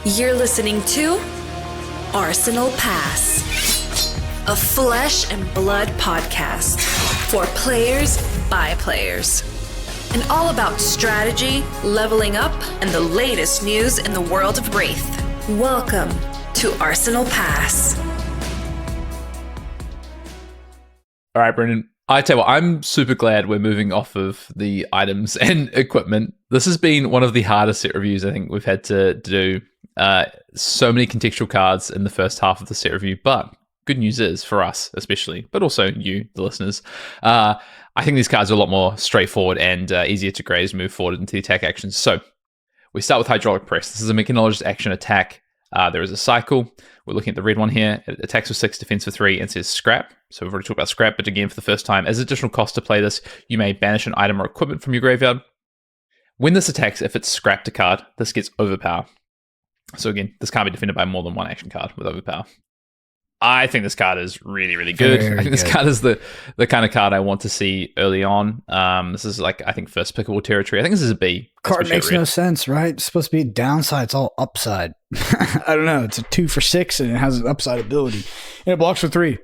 You're listening to Arsenal Pass, a flesh and blood podcast for players by players. And all about strategy, leveling up, and the latest news in the world of Wraith. Welcome to Arsenal Pass. All right, Brendan. I tell you what, I'm super glad we're moving off of the items and equipment. This has been one of the hardest set reviews I think we've had to do. So many contextual cards in the first half of the set review, but good news is, for us especially, but also you, the listeners, I think these cards are a lot more straightforward and easier to grade as we move forward into the attack actions. So we start with Hydraulic Press. This is a mechanologist action attack. There is a cycle. We're looking at the red one here. It attacks with 6, defense for 3, and says scrap. So we've already talked about scrap, but again, for the first time, as additional cost to play this, you may banish an item or equipment from your graveyard. When this attacks, if it's scrapped a card, this gets overpower. So again, this can't be defended by more than one action card with overpower. I think this card is really, really good. Very I think this good. card is the kind of card I want to see early on. This is like, I think, first pickable territory. I think this is a B. Card especially makes at red. no sense, right? It's supposed to be a downside. It's all upside. I don't know. It's a 2 for 6 and it has an upside ability. And it blocks for 3.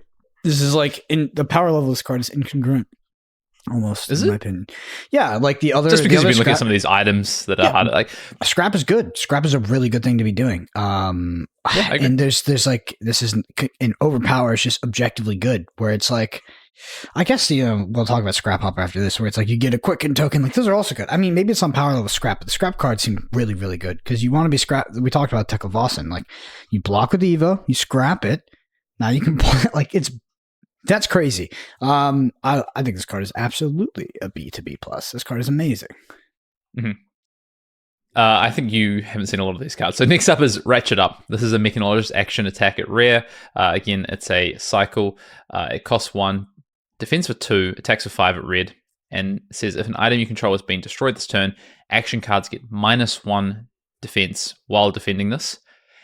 This is like, in the power level of this card is incongruent. Almost, Is in it? my opinion. Yeah, like the other. Just because the you've other been looking at scrap- some of these items that are harder. Like, Scrap is good. Scrap is a really good thing to be doing. I agree. And there's like, this isn't, and overpower is just objectively good, where it's like, I guess, we'll talk about Scrap Hopper after this, where it's like you get a quicken token. Like, those are also good. I mean, maybe it's on power level Scrap, but the Scrap cards seem really, really good because you want to be Scrap. We talked about Tekla Vossen. Like, you block with Evo, you scrap it. Now you can play, like, that's crazy. I think this card is absolutely a B to B plus. This card is amazing. I think you haven't seen a lot of these cards. So next up is Ratchet Up. This is a mechanologist action attack at rare. Again, it's a cycle. It costs 1, defense for 2, attacks for 5 at red, and says if an item you control has been destroyed this turn, action cards get -1 defense while defending this.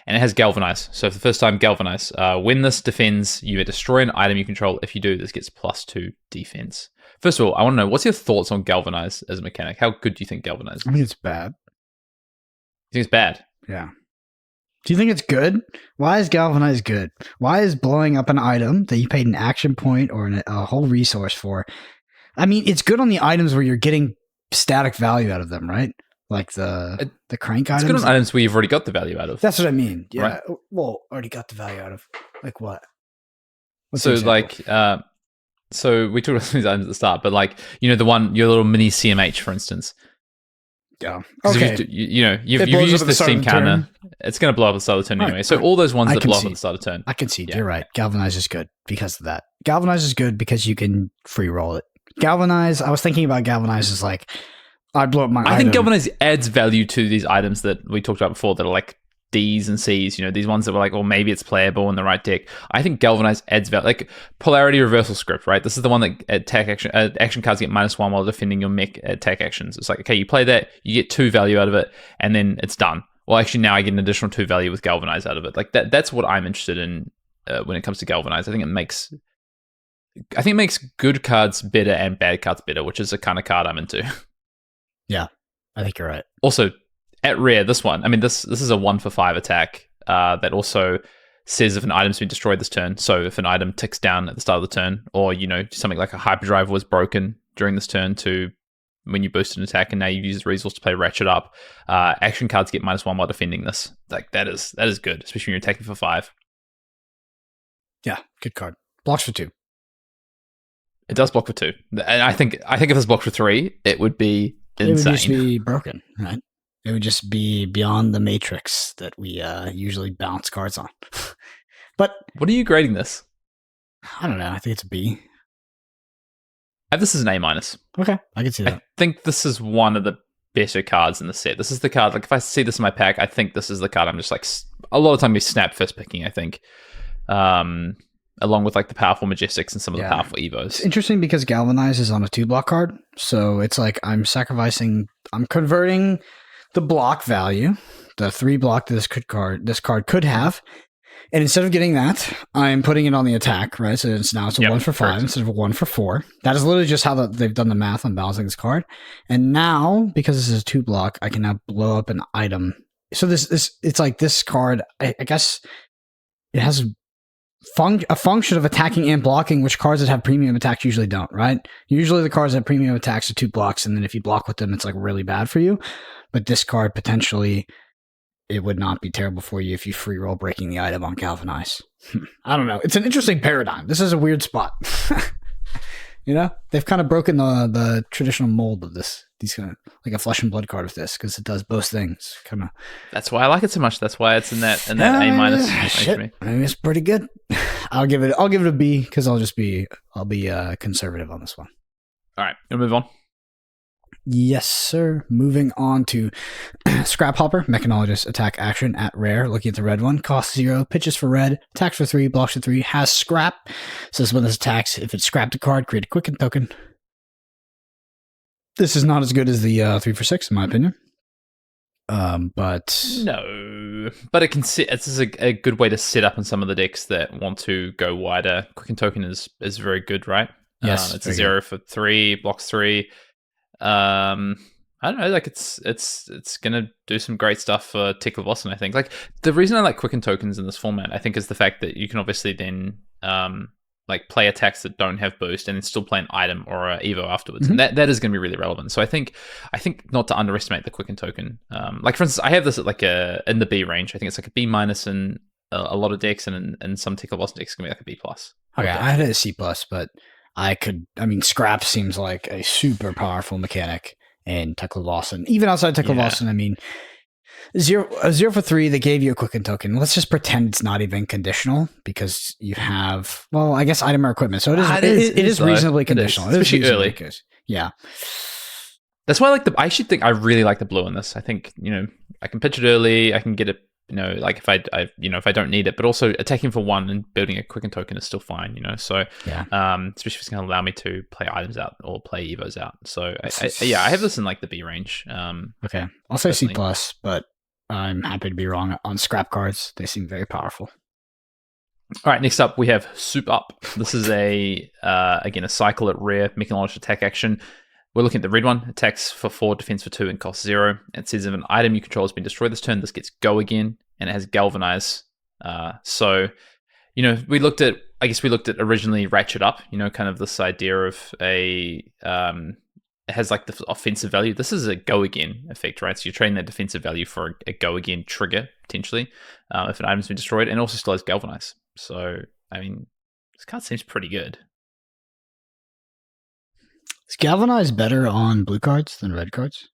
And it has galvanize. So for the first time, galvanize. When this defends, you may destroy an item you control. If you do, this gets +2 defense. First of all, I want to know, what's your thoughts on galvanize as a mechanic? How good do you think galvanize is? I think it's bad. You think it's bad? Yeah. Do you think it's good? Why is Galvanize good? Why is blowing up an item that you paid an action point or a whole resource for? I mean, it's good on the items where you're getting static value out of them, right? Like the crank It's items. good on items where you've already got the value out of. That's what I mean. Yeah. Right. Well, already got the value out of. Like what? What's So the example? like, so we talked about these items at the start, but like, the one, your little mini CMH, for instance. Yeah. 'Cause Okay. you've It blows up used at the this start of steam the turn. counter. It's going to blow up at the start of the turn Right, anyway. So right. all those ones I that can blow up see. at the start of the turn. I concede. Yeah. You're right. Galvanize is good because of that. Galvanize is good because you can free roll it. Galvanize, I was thinking about Galvanize as like, I blow up my I item. think galvanize adds value to these items that we talked about before that are like D's and C's, these ones that were like, well, maybe it's playable in the right deck. I think galvanize adds value, like polarity reversal script, right? This is the one that attack action cards get -1 while defending your mech attack actions. It's like, okay, you play that, you get 2 value out of it, and then it's done. Well, actually, now I get an additional 2 value with galvanize out of it. Like that's what I'm interested in when it comes to galvanize. I think it makes good cards better and bad cards better, which is the kind of card I'm into. Yeah, I think you're right. Also, at rare, this one, I mean, this is a 1 for 5 attack that also says if an item's been destroyed this turn. So if an item ticks down at the start of the turn, or something like a hyperdrive was broken during this turn to when you boosted an attack, and now you use the resource to play Ratchet Up, action cards get -1 while defending this. Like that is good, especially when you're attacking for 5. Yeah, good card. Blocks for 2. It does block for 2, and I think if this blocked for 3, it would be insane. It would just be broken, right? It would just be beyond the matrix that we usually bounce cards on. But What are you grading this? I don't know. I think it's a B. I have this as an A-. Okay, I can see I that. think this is one of the better cards in the set. This is the card, like if I see this in my pack, I think this is the card I'm just like, a lot of time we snap first picking, I think. Along with like the powerful Majestics and some of the powerful Evos. It's interesting because Galvanize is on a 2-block card. So it's like I'm converting the block value, the 3 block that this card could have. And instead of getting that, I'm putting it on the attack, right? So it's a 1 for 5 correct. instead of a 1 for 4. That is literally just how they've done the math on balancing this card. And now, because this is a 2-block, I can now blow up an item so this it's like this card. I guess it has a function of attacking and blocking, which cards that have premium attacks usually don't. Right? Usually the cards that have premium attacks are 2 blocks, and then if you block with them, it's like really bad for you. But this card potentially, it would not be terrible for you if you free roll breaking the item on galvanize. I don't know. It's an interesting paradigm. This is a weird spot. You know, they've kind of broken the traditional mold of this. These kind of like a flesh and blood card with this because it does both things. Kind of. That's why I like it so much. That's why it's in that A minus. Shit. I mean, it's pretty good. I'll give it a B because I'll be conservative on this one. All right, we'll move on. Yes, sir. Moving on to Scrap Hopper, Mechanologist, attack action at rare. Looking at the red one, costs 0, pitches for red, attacks for 3, blocks for 3, has scrap. Says when this attacks, if it's scrapped a card, create a quicken token. This is not as good as the 3 for 6, in my opinion. But no, but it can sit. It's a good way to sit up in some of the decks that want to go wider. Quicken token is very good, right? Yes, it's a 0 for 3, blocks 3. I don't know, like it's gonna do some great stuff for Tickler Boston. I think like the reason I like Quicken tokens in this format, I think, is the fact that you can obviously then like play attacks that don't have boost and then still play an item or a Evo afterwards, and that is going to be really relevant. So I think not to underestimate the Quicken token. Like for instance, I have this at like in the B range. I think it's like a B minus in a lot of decks, and in some Tickler Boston decks, it's gonna be like a B plus. Okay, I had it a C plus, but scrap seems like a super powerful mechanic in Tickler Boston. Even outside Tickler Boston, I mean, 0 for 3, they gave you a quicken token. Let's just pretend it's not even conditional because you have, well, I guess item or equipment. So it is reasonably conditional. It is especially early. Yeah. That's why I really like the blue in this. I think, I can pitch it early. I can get it, like if I don't need it, but also attacking for 1 and building a quicken token is still fine, so yeah. Especially if it's going to allow me to play items out or play Evos out. So I have this in like the B range. Okay, I'll say C plus, but I'm happy to be wrong on scrap cards. They seem very powerful. All right, next up we have Soup Up. This is again a cycle at rare, Mechanologist attack action. We're looking at the red one. Attacks for 4, defense for 2, and costs 0. It says if an item you control has been destroyed this turn, this gets go again, and it has galvanize. So, we looked at originally Ratchet Up. Kind of this idea of it has like the offensive value. This is a go again effect, right? So you're trading that defensive value for a go again trigger potentially if an item's been destroyed, and also still has galvanize. So, I mean, this card seems pretty good. Is galvanize better on blue cards than red cards?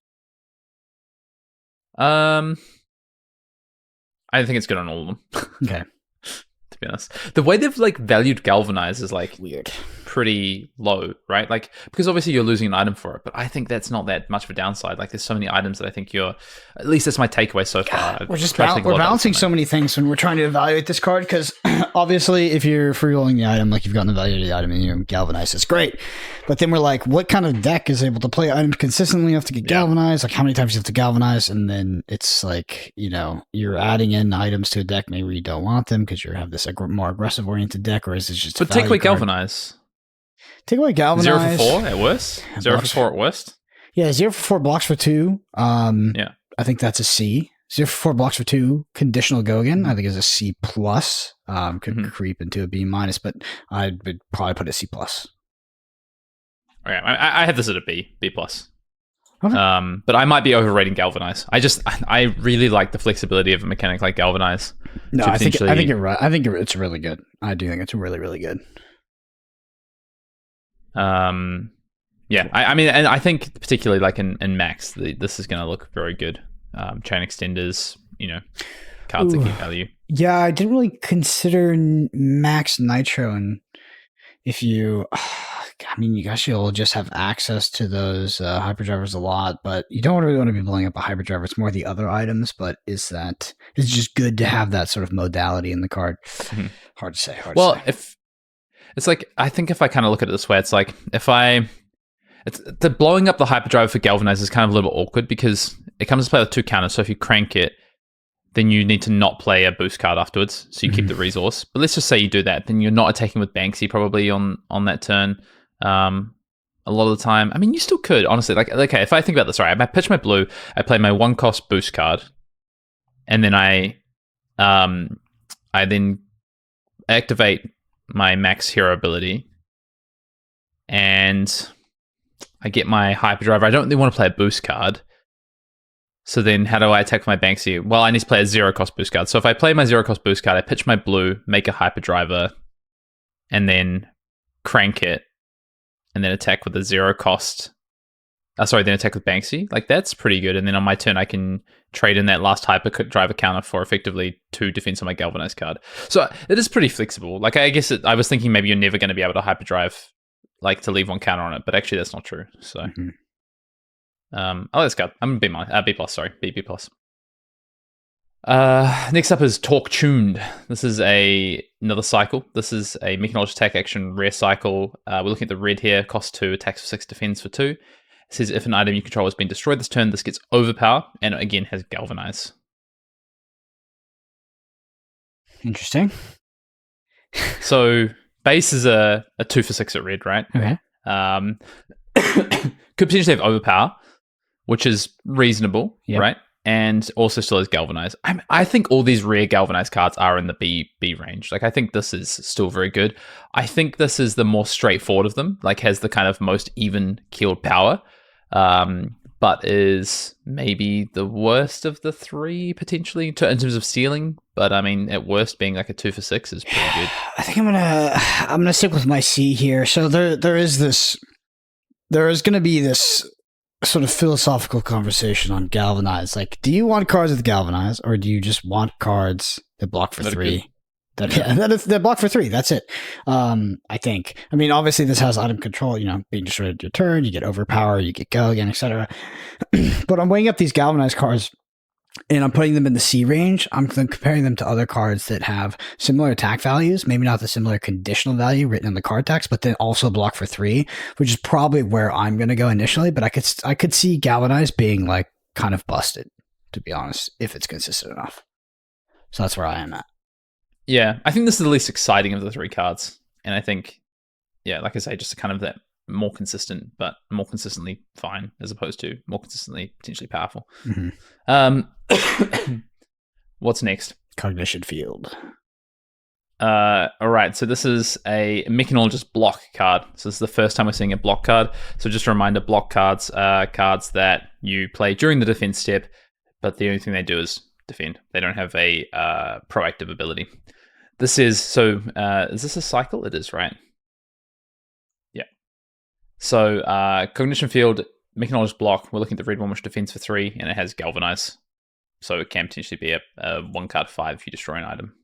I think it's good on all of them. Okay. To be honest, the way they've like valued galvanize is like weird, pretty low, right? Like because obviously you're losing an item for it, but I think that's not that much of a downside. Like there's so many items that I think at least that's my takeaway so far. We're balancing so many things when we're trying to evaluate this card because obviously if you're free rolling the item, like you've gotten the value of the item and you galvanize, it's great. But then we're like, what kind of deck is able to play items consistently enough to get galvanized? Like how many times you have to galvanize? And then it's like, you're adding in items to a deck. Maybe you don't want them because you have this more aggressive oriented deck, or is it just but take away galvanize? Take away galvanize. 0 for 4 at worst. 0 for 4 at worst. Yeah, 0 for 4 blocks for 2. Yeah, I think that's a C. 0 for 4 blocks for 2. Conditional go again. I think is a C plus. Could creep into a B minus, but I would probably put a C plus. Okay, I have this at a B plus. Okay. But I might be overrating galvanize. I really like the flexibility of a mechanic like galvanize. No, I think you're right. I think it's really good. I do think it's really, really good. Yeah. I mean, and I think particularly like in Max, this is going to look very good. Chain extenders, cards that give value. Yeah, I didn't really consider Max Nitro, and if you. You guys will just have access to those hyperdrivers a lot, but you don't really want to be blowing up a hyperdriver. It's more the other items, but it's just good to have that sort of modality in the card. Hard to say. If it's like, I think if I kind of look at it this way, it's like the blowing up the hyperdriver for galvanize is kind of a little bit awkward because it comes to play with 2 counters. So if you crank it, then you need to not play a boost card afterwards. So you keep the resource. But let's just say you do that, then you're not attacking with Banksy probably on that turn. A lot of the time, you still could, honestly. Like, okay, if I think about this, right, I pitch my blue, I play my 1 cost boost card, and then I then activate my max hero ability, and I get my hyperdrive. I don't really want to play a boost card. So then how do I attack my Banksy? Well, I need to play a 0-cost boost card. So if I play my 0-cost boost card, I pitch my blue, make a hyperdriver, and then crank it, and then attack with a 0-cost. Then attack with Banksy. Like, that's pretty good. And then on my turn, I can trade in that last hyperdriver counter for effectively 2 defense on my galvanize card. So it is pretty flexible. Like, I guess I was thinking maybe you're never going to be able to hyperdrive, like, to leave 1 counter on it, but actually that's not true. So. That's good. I'm B plus. Sorry, B plus. Next up is Talk Tuned. This is another cycle. This is a Make Knowledge attack action rare cycle. We're looking at the red here. Cost 2, attacks for 6, defends for 2. It says if an item you control has been destroyed this turn, this gets overpower, and it again has galvanize. Interesting. So base is a 2 for 6 at red, right? Okay. Could potentially have overpower, which is reasonable, right? And also still has galvanize. I think all these rare galvanize cards are in the B range. Like, I think this is still very good. I think this is the more straightforward of them. Like, has the kind of most even keeled power, but is maybe the worst of the 3 potentially in terms of ceiling. But I mean, at worst, being like a 2 for 6 is pretty good. I think I'm gonna stick with my C here. So there is going to be this sort of philosophical conversation on galvanize. Like, do you want cards with galvanize, or do you just want cards that block for 3? That block for 3. That's it. I think. I mean, obviously, this has item control. Being destroyed at your turn, you get overpower, you get go again, etc. But I'm weighing up these galvanize cards, and I'm putting them in the C range. I'm comparing them to other cards that have similar attack values, maybe not the similar conditional value written in the card text, but then also block for 3, which is probably where I'm going to go initially. But I could see galvanize being like kind of busted, to be honest, if it's consistent enough. So that's where I am at. Yeah, I think this is the least exciting of the 3 cards, and I think, like I say, just kind of that more consistent, but more consistently fine, as opposed to more consistently potentially powerful. Mm-hmm. What's next? Cognition Field. All right, so this is a Mechanologist block card. So this is the first time we're seeing a block card. So just a reminder, block cards are cards that you play during the defense step, but the only thing they do is defend. They don't have a proactive ability. This is, is this a cycle? It is, right? So, Cognition Field, Mechanologist block, we're looking at the red one, which defends for 3, and it has Galvanize. So it can potentially be a 1-card 5 if you destroy an item.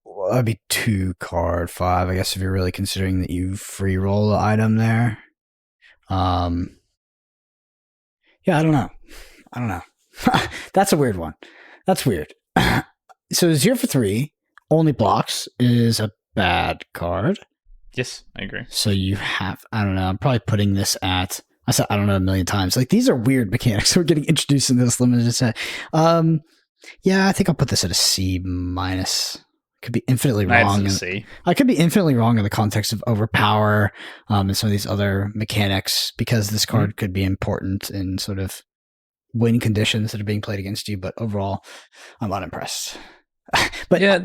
Well, that'd be 2-card 5, I guess, if you're really considering that you free roll the item there. Yeah, I don't know. That's a weird one. That's weird. So 0 for 3, only blocks, is a bad card. Yes, I agree. So you have, I don't know, I'm probably putting this at, I said I don't know a million times. Like, these are weird mechanics. We're getting introduced in this limited set. Yeah, I think I'll put this at a C minus. Could be infinitely wrong. I could be infinitely wrong in the context of overpower and some of these other mechanics, because this card could be important in sort of win conditions that are being played against you. But overall, I'm unimpressed. But yeah,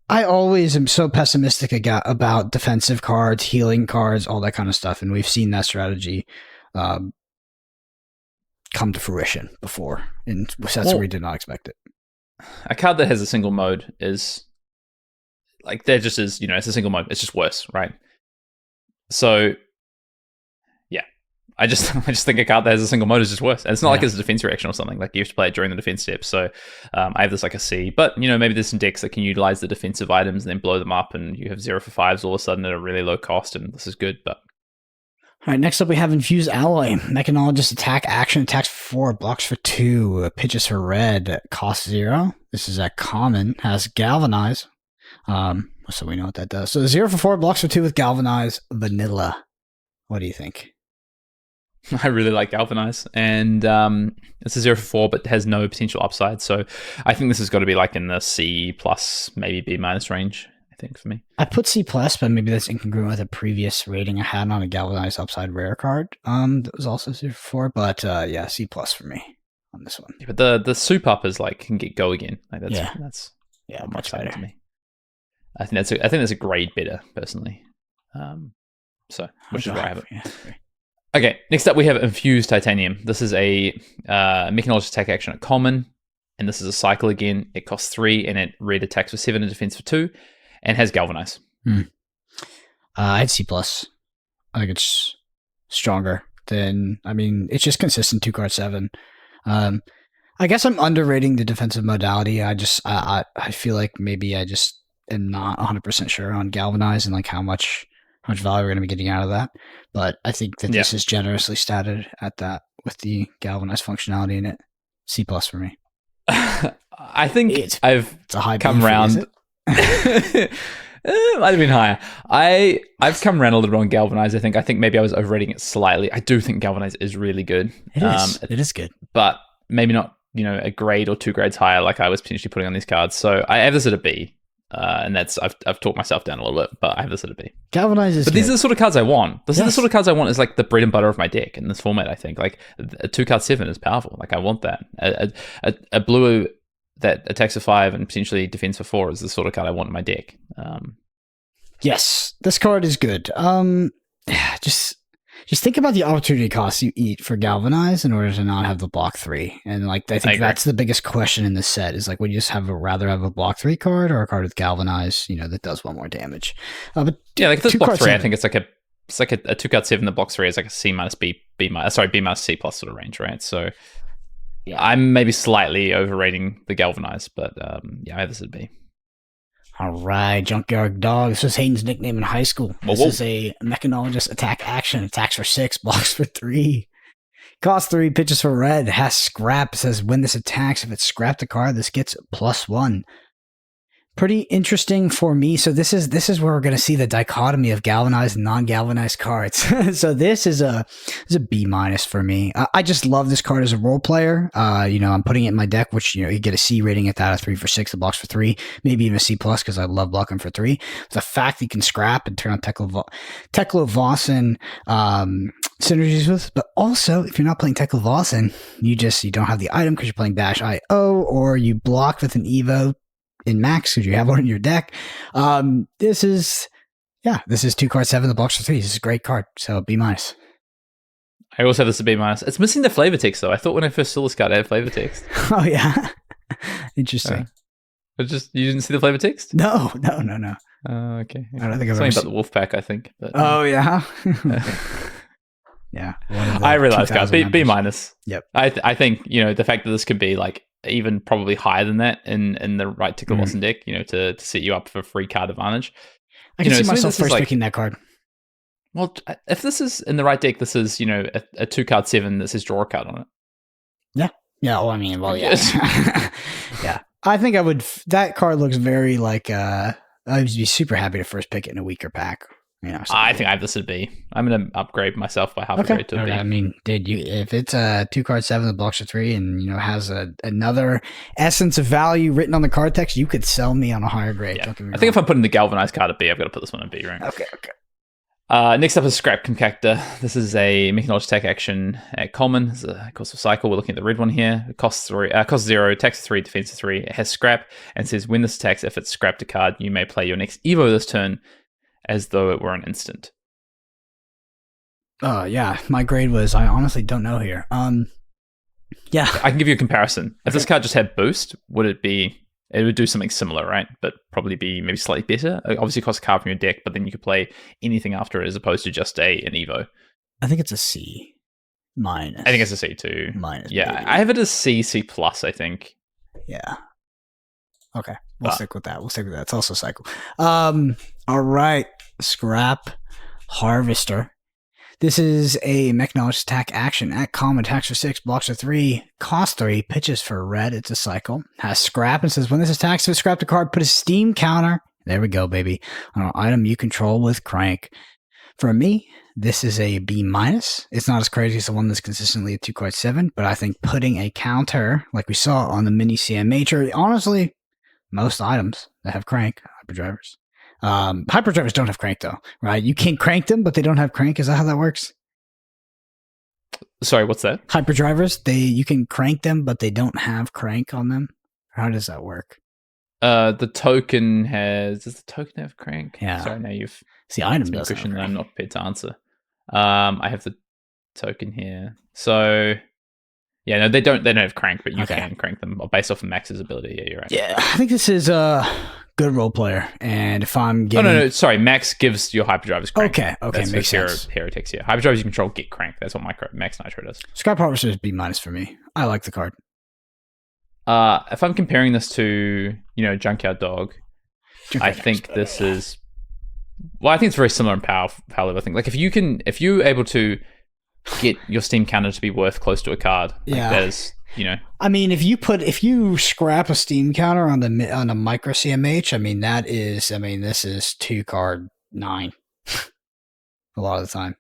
I always am so pessimistic about defensive cards, healing cards, all that kind of stuff. And we've seen that strategy come to fruition before in sets where we did not expect it. A card that has a single mode is, like, there just is, it's a single mode. It's just worse, right? So, yeah. I just think a card that has a single mode is just worse. And it's not like it's a defense reaction or something. Like, you have to play it during the defense step. So I have this like a C. But, maybe there's some decks that can utilize the defensive items and then blow them up, and you have 0 for 5s all of a sudden at a really low cost, and this is good. But all right, next up we have Infused Alloy. Mechanologist attack action, attacks for 4, blocks for 2, pitches for red, costs 0. This is a common, has Galvanize. So we know what that does. So 0 for 4, blocks for 2 with Galvanize, vanilla. What do you think? I really like Galvanize, and it's a 0 for 4, but has no potential upside. So I think this has got to be like in the C plus, maybe B minus range, I think, for me. I put C plus, but maybe that's incongruent with a previous rating I had on a Galvanized upside rare card that was also 0 for 4. But yeah, C plus for me. on this one. Yeah, but the soup up is like can get go again. Like that's much better to me. I think that's a grade better personally. So which is where I have it. Yeah. Okay, next up we have infused titanium. This is a mech-knowledge attack action at common, and this is a cycle again. It costs 3, and it red attacks for 7 and defense for 2, and has galvanize. I'd C+. I think it's stronger than. I mean, it's just consistent 2-card 7. I guess I'm underrating the defensive modality. I feel like maybe I just am not 100% sure on galvanize and like how much value we're going to be getting out of that. But I think that this is generously statted at that with the galvanize functionality in it. C+ for me. I think it's a high come around. Might have been higher. I've come around a little bit on galvanize. I think maybe I was overrating it slightly. I do think galvanize is really good. It is good, but maybe not a grade or 2 grades higher like I was potentially putting on these cards. So I have this at a B. And that's I've talked myself down a little bit, but I have this at a B. Galvanize is but these are the sort of cards I want. This is the sort of cards I want is like the bread and butter of my deck in this format, I think. Like a 2-card 7 is powerful. Like I want that. A blue that attacks for 5 and potentially defends for 4 is the sort of card I want in my deck. Yes, this card is good. Just think about the opportunity cost you eat for galvanize in order to not have the block 3. And like I think that's the biggest question in this set is like, would you just rather have a block 3 card or a card with galvanize, that does 1 more damage? But yeah, like this block 3, I think it's like a 2-card 7. The block 3 is like a C minus B minus C plus sort of range, right? So yeah, I'm maybe slightly overrating the galvanize, but I have this at B. All right, Junkyard Dog. This was Hayden's nickname in high school. This is a mechanologist attack action. Attacks for 6, blocks for 3. Costs 3, pitches for red. Has scrap. It says when this attacks, if it's scrapped a card, this gets +1. Pretty interesting for me. So this is where we're going to see the dichotomy of galvanized and non-galvanized cards. So this is a B- for me. I just love this card as a role player. I'm putting it in my deck, which you get a C rating at that of 3 for 6, the blocks for 3, maybe even a C+ because I love blocking for 3. The fact that you can scrap and turn on Teklo-Vossen synergies with, but also if you're not playing Teklo-Vossen, you don't have the item because you're playing -IO, or you block with an Evo in max because you have one in your deck. This is 2-card 7, the blocks for 3. This is a great card. So B-. I also have this at B-. It's missing the flavor text though. I thought when I first saw this card, it had flavor text. Oh yeah, interesting. You didn't see the flavor text? No. Okay. I don't think I've something about the wolf pack, I think. But, oh yeah. Yeah. I realized, guys. B-. Yep. I think the fact that this could be like even probably higher than that in the right Teklo-Vossen deck, to set you up for free card advantage. I can see myself first picking that card. Well, if this is in the right deck, this is a 2-card 7 that says draw a card on it. Yeah. Yeah. Well, I mean, yeah. Yeah. I think I would. That card looks very like. I would be super happy to first pick it in a weaker pack. I think I have this at B. I'm going to upgrade myself by half a grade to a B. I mean, if it's a 2-card 7 that blocks for 3 and has another essence of value written on the card text, you could sell me on a higher grade. Yeah. I think if I'm putting the galvanized card at B, I've got to put this one at B, right? Okay. Next up is Scrap Compactor. This is a mech-knowledge attack action at common. It's a cost of cycle. We're looking at the red one here. It costs 0, attacks 3, defense 3. It has scrap and says when this attacks, if it's scrapped a card, you may play your next Evo this turn as though it were an instant. Yeah. My grade was, I honestly don't know here. Yeah. I can give you a comparison. If this card just had boost, it would do something similar, right? But probably be maybe slightly better. It obviously costs a card from your deck, but then you could play anything after it as opposed to just an Evo. I think it's a C-. I think it's a C too. Minus. Yeah. Maybe. I have it as C+, I think. Yeah. Okay. We'll stick with that. It's also cycle. All right. Scrap Harvester. This is a mech-knowledge attack action. At common, attacks for 6, blocks for 3, costs 3, pitches for red. It's a cycle. Has scrap and says when this attacks, if it's scrapped a card, put a steam counter. There we go, baby. On an item you control with crank. For me, this is a B-. It's not as crazy as the one that's consistently a 2-card 7, but I think putting a counter, like we saw on the mini CMH, or honestly, most items that have crank, hyperdrivers. Hyperdrivers don't have crank though, right? You can crank them, but they don't have crank. Is that how that works? Sorry, what's that? Hyperdrivers, you can crank them, but they don't have crank on them. How does that work? The token does the token have crank? Yeah. Sorry, now you've See, item it's been a doesn't. question that I'm not prepared to answer. I have the token here. So yeah, no, they don't have crank, but you can crank them based off of Max's ability. Yeah, you're right. Yeah, I think this is a good role player. And if I'm getting... Oh, no, sorry. Max gives your hyperdrivers crank. Okay, That's makes sense. Heretics, yeah. Hyperdrivers you control get crank. That's what Max Nitro does. Scrap Harvester is B- for me. I like the card. If I'm comparing this to, Junkyard Dog, I think this is... Well, I think it's very similar in power level. I think, like, if you're able to get your Steam counter to be worth close to a card, that is, I mean, if you scrap a Steam counter on a micro CMH, this is 2 card 9 a lot of the time.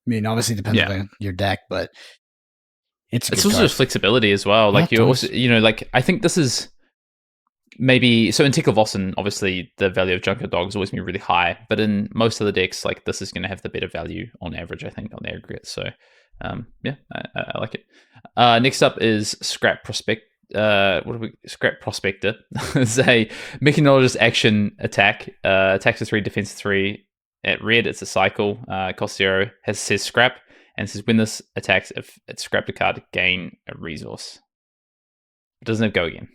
I mean, obviously it depends on your deck, but it's also just flexibility as well. Like you also, I think this is maybe so in Tickle Vossen, obviously the value of Junker Dog is always going to be really high, but in most of the decks, like this is going to have the better value on average, I think, on the aggregate. So, I like it. Next up is Scrap Prospect. Scrap Prospector. It's a mechanologist action attack. Attacks for 3, defense 3. At red, it's a cycle. Cost 0. Says scrap, and says when this attacks, if it's scrapped a card, gain a resource. It doesn't have go again.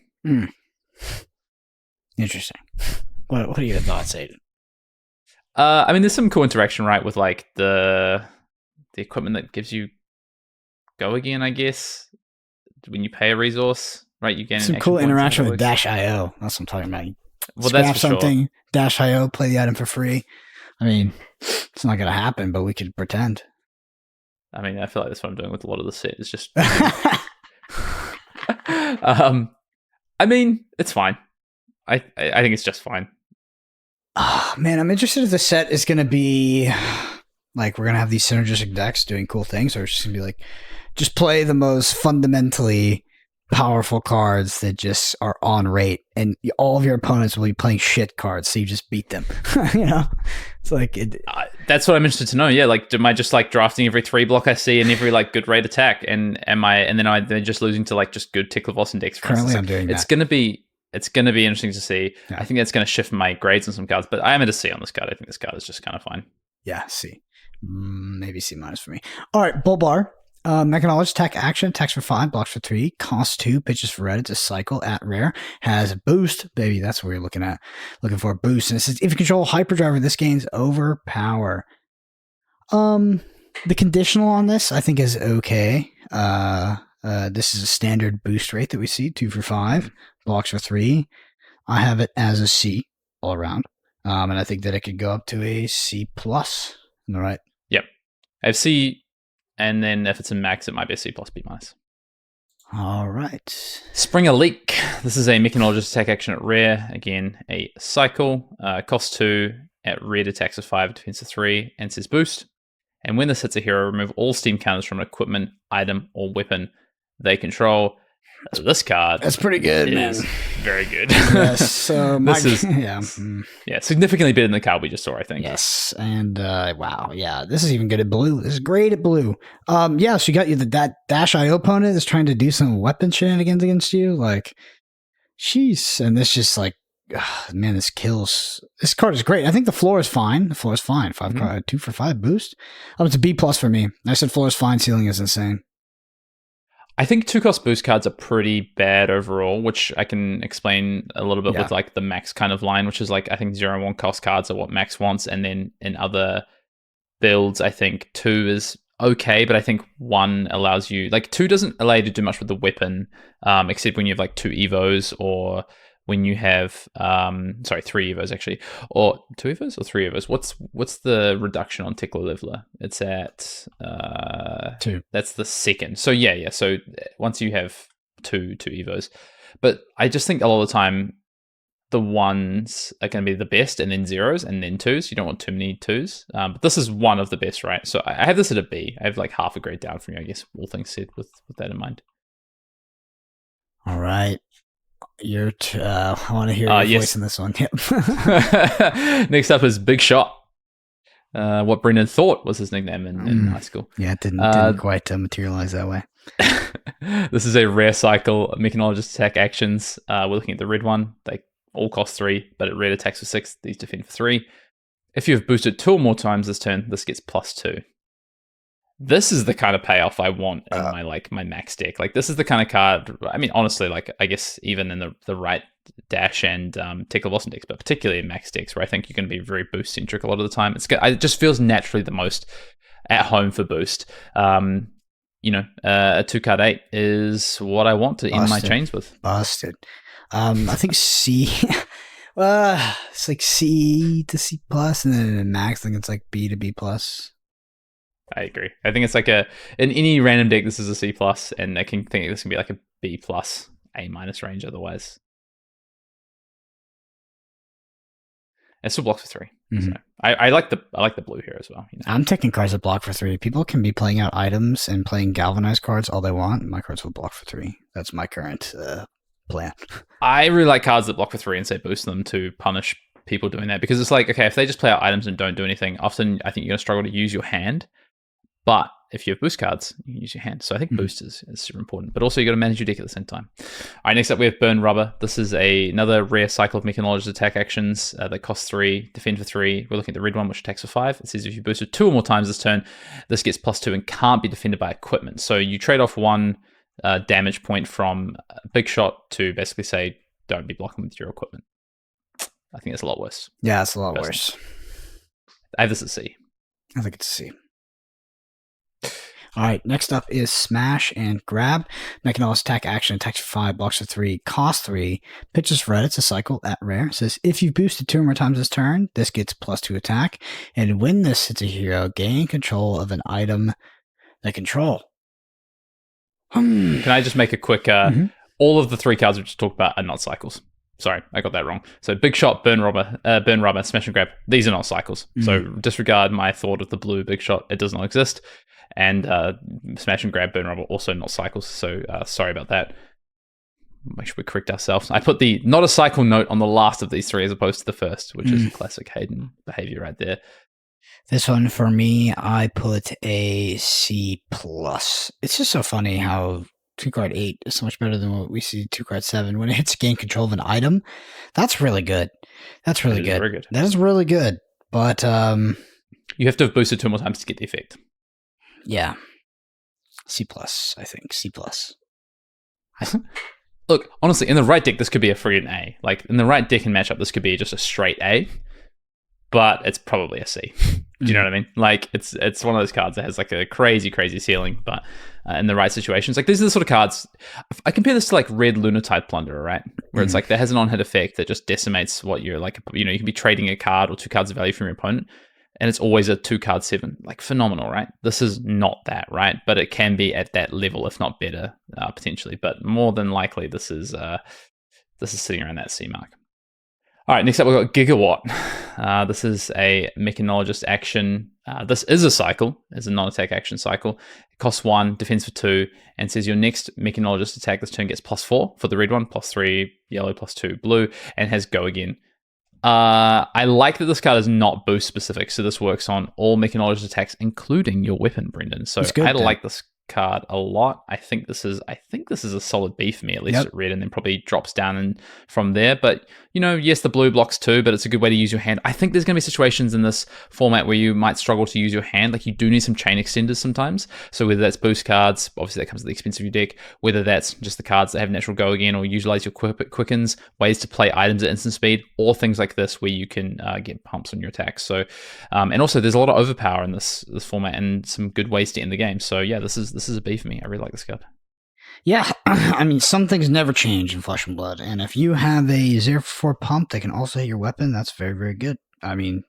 Interesting. What are your thoughts, Hayden? There's some cool interaction, right, with like the equipment that gives you go again, I guess. When you pay a resource, right, you gain some cool interaction with Dash.io. That's what I'm talking about. Well, scrap that's for something, sure. Dash.io, play the item for free. I mean, it's not going to happen, but we could pretend. I mean, I feel like that's what I'm doing with a lot of the set. It's just... it's fine. I think it's just fine. Oh, man, I'm interested if the set is going to be like we're going to have these synergistic decks doing cool things, or it's just going to be like just play the most fundamentally powerful cards that just are on rate, and all of your opponents will be playing shit cards, so you just beat them. It's like that's what I'm interested to know. Yeah, like am I just like drafting every 3 block I see and every like good rate attack, and they're just losing to like just good Tickle Vossen decks? Currently, I'm doing that. It's going to be interesting to see. Yeah. I think that's going to shift my grades on some cards, but I am at a C on this card. I think this card is just kind of fine. Yeah, C. Maybe C- for me. All right, Bulbar. Mechanologist attack action, attacks for 5, blocks for 3, costs 2, pitches for red. It's a cycle at rare. Has a boost, baby. That's what we're looking for a boost. And it says if you control Hyperdriver, this gains overpower. The conditional on this, I think, is okay. This is a standard boost rate that we see, 2 for 5, blocks for 3. I have it as a C all around. And I think that it could go up to a C+. All right. Yep. I have C. And then if it's a max, it might be a C+, B-. All right. Spring a Leak. This is a mechanologist attack action at rare. Again, a cycle. Cost 2. At red, attacks with 5, defense of 3, and says boost. And when this hits a hero, remove all Steam counters from an equipment, item, or weapon they control. This card. That's pretty good, man. Very good. Yes. So this is significantly better than the card we just saw, I think. Yes. And wow, yeah, this is even good at blue. This is great at blue. So you got that Dash.io opponent that's trying to do some weapon shenanigans against you. Like, jeez. And this just like, man, this kills. This card is great. I think the floor is fine. 2 for 5 boost. It's a B+ for me. I said floor is fine. Ceiling is insane. I think 2-cost boost cards are pretty bad overall, which I can explain a little bit with like the max kind of line, which is like I think 0 and 1 cost cards are what max wants, and then in other builds, I think 2 is okay, but I think 1 allows you, like 2 doesn't allow you to do much with the weapon, except when you have like 2 evos or when you have 3 evos actually, or 2 evos or 3 evos. What's the reduction on Tickler Leveler? It's at 2. That's the second. So yeah. So once you have two evos, but I just think a lot of the time the 1s are going to be the best, and then 0s, and then 2s. You don't want too many 2s. But this is one of the best, right? So I have this at a B. I have like half a grade down from you, I guess, all things said, with that in mind. All right. I want to hear your voice in this one. Yep. Next up is Big Shot. what Brendan thought was his nickname in high school. Yeah, it didn't quite materialize that way. This is a rare cycle of Mechanologist attack actions. We're looking at the red one. They all cost 3, but at red attacks for 6, these defend for 3. If you have boosted 2 or more times this turn, this gets +2. This is the kind of payoff I want in my max deck. Like, this is the kind of card, I mean, honestly, like, I guess even in the right dash and Tickle Blossom decks, but particularly in max decks where I think you're going to be very boost centric a lot of the time. It just feels naturally the most at home for boost. A 2-card 8 is what I want to end my chains with. Busted. I think C. It's like C to C plus, and then in max, I think it's like B to B plus. I agree. I think it's like in any random deck, this is a C plus, and I can think this can be like a B plus, A minus range otherwise. It still blocks for 3. Mm-hmm. So I like the blue here as well. I'm taking cards that block for 3. People can be playing out items and playing galvanize cards all they want. My cards will block for 3. That's my current plan. I really like cards that block for 3 and say boost them to punish people doing that, because it's like, okay, if they just play out items and don't do anything, often I think you're going to struggle to use your hand. But if you have boost cards, you can use your hand. So I think boost is super important. But also you got to manage your deck at the same time. All right, next up we have Burn Rubber. This is another rare cycle of Mechanologist attack actions that cost 3, defend for 3. We're looking at the red one, which attacks for 5. It says if you boosted 2 or more times this turn, this gets +2 and can't be defended by equipment. So you trade off 1 damage point from Big Shot to basically say, don't be blocking with your equipment. I think that's a lot worse. Yeah, it's a lot worse. I have this at C. I think it's C. All right, next up is Smash and Grab. Mechanologist attack action, attacks for 5, blocks for 3, cost 3, pitches for red. It's a cycle at rare. It says if you boosted 2 or more times this turn, this gets +2 attack. And when this hits a hero, gain control of an item they control. Can I just make a quick... All of the 3 cards we just talked about are not cycles. Sorry, I got that wrong. So Big Shot, Burn Rubber, Smash and Grab. These are not cycles. So disregard my thought of the blue Big Shot. It does not exist. And Smash and Grab, Burn Rubber, also not cycles. So sorry about that. Make sure we correct ourselves. I put the not a cycle note on the last of these 3 as opposed to the first, which is classic Hayden behavior right there. This one for me, I put a C plus. It's just so funny how 2-card 8 is so much better than what we see 2-card 7. When it hits gain control of an item, that's really good. That's really good. Very good. That is really good. But you have to have boosted 2 more times to get the effect. Yeah. C plus, I think. C plus. Look, honestly, in the right deck, this could be a friggin' A. Like, in the right deck and matchup, this could be just a straight A. But it's probably a C. Do you know what I mean? Like, it's one of those cards that has like a crazy, crazy ceiling, but in the right situations, like these are the sort of cards. I compare this to like Red Lunatide Plunderer, right? Where it's like that has an on-hit effect that just decimates what you're like. You know, you can be trading a card or 2 cards of value from your opponent, and it's always a 2-card 7. Like, phenomenal, right? This is not that, right? But it can be at that level, if not better, potentially. But more than likely, this is sitting around that C mark. All right, next up we've got Gigawatt. This is a Mechanologist action. This is a cycle. It's a non-attack action cycle. It costs 1, defends for 2, and says your next Mechanologist attack this turn gets +4 for the red one, +3 yellow, +2 blue, and has go again. I like that this card is not boost specific, so this works on all Mechanologist attacks, including your weapon, Brendan. So I like this card a lot. I think this is a solid B for me, at least at red, and then probably drops down and from there. But you know, yes, the blue blocks too, but it's a good way to use your hand. I think there's going to be situations in this format where you might struggle to use your hand. Like, you do need some chain extenders sometimes. So whether that's boost cards, obviously that comes at the expense of your deck, whether that's just the cards that have natural go again or utilize your quickens, ways to play items at instant speed, or things like this where you can get pumps on your attacks. So and also there's a lot of overpower in this format and some good ways to end the game. So yeah, this is a B for me. I really like this card. Yeah, I mean, some things never change in Flesh and Blood, and if you have a 0-4 pump that can also hit your weapon, that's very, very good. I mean,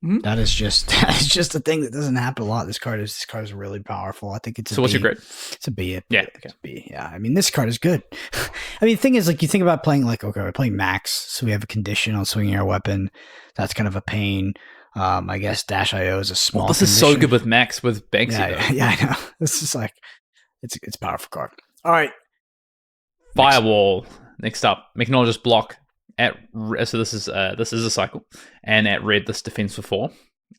that is just a thing that doesn't happen a lot. This card is really powerful. I think it's a so. What's your grade? It's a B. Yeah, it's a B. Yeah, I mean, this card is good. I mean, the thing is, like, you think about playing like, okay, we're playing Max, so we have a condition on swinging our weapon. That's kind of a pain. I guess Dash IO is a small. Well, this is so good with Max with Banksy. Yeah, I know. This is like, it's a powerful card. All right, Firewall. Next up, Mechanologist block at. So this is a cycle, and at red this defends for 4.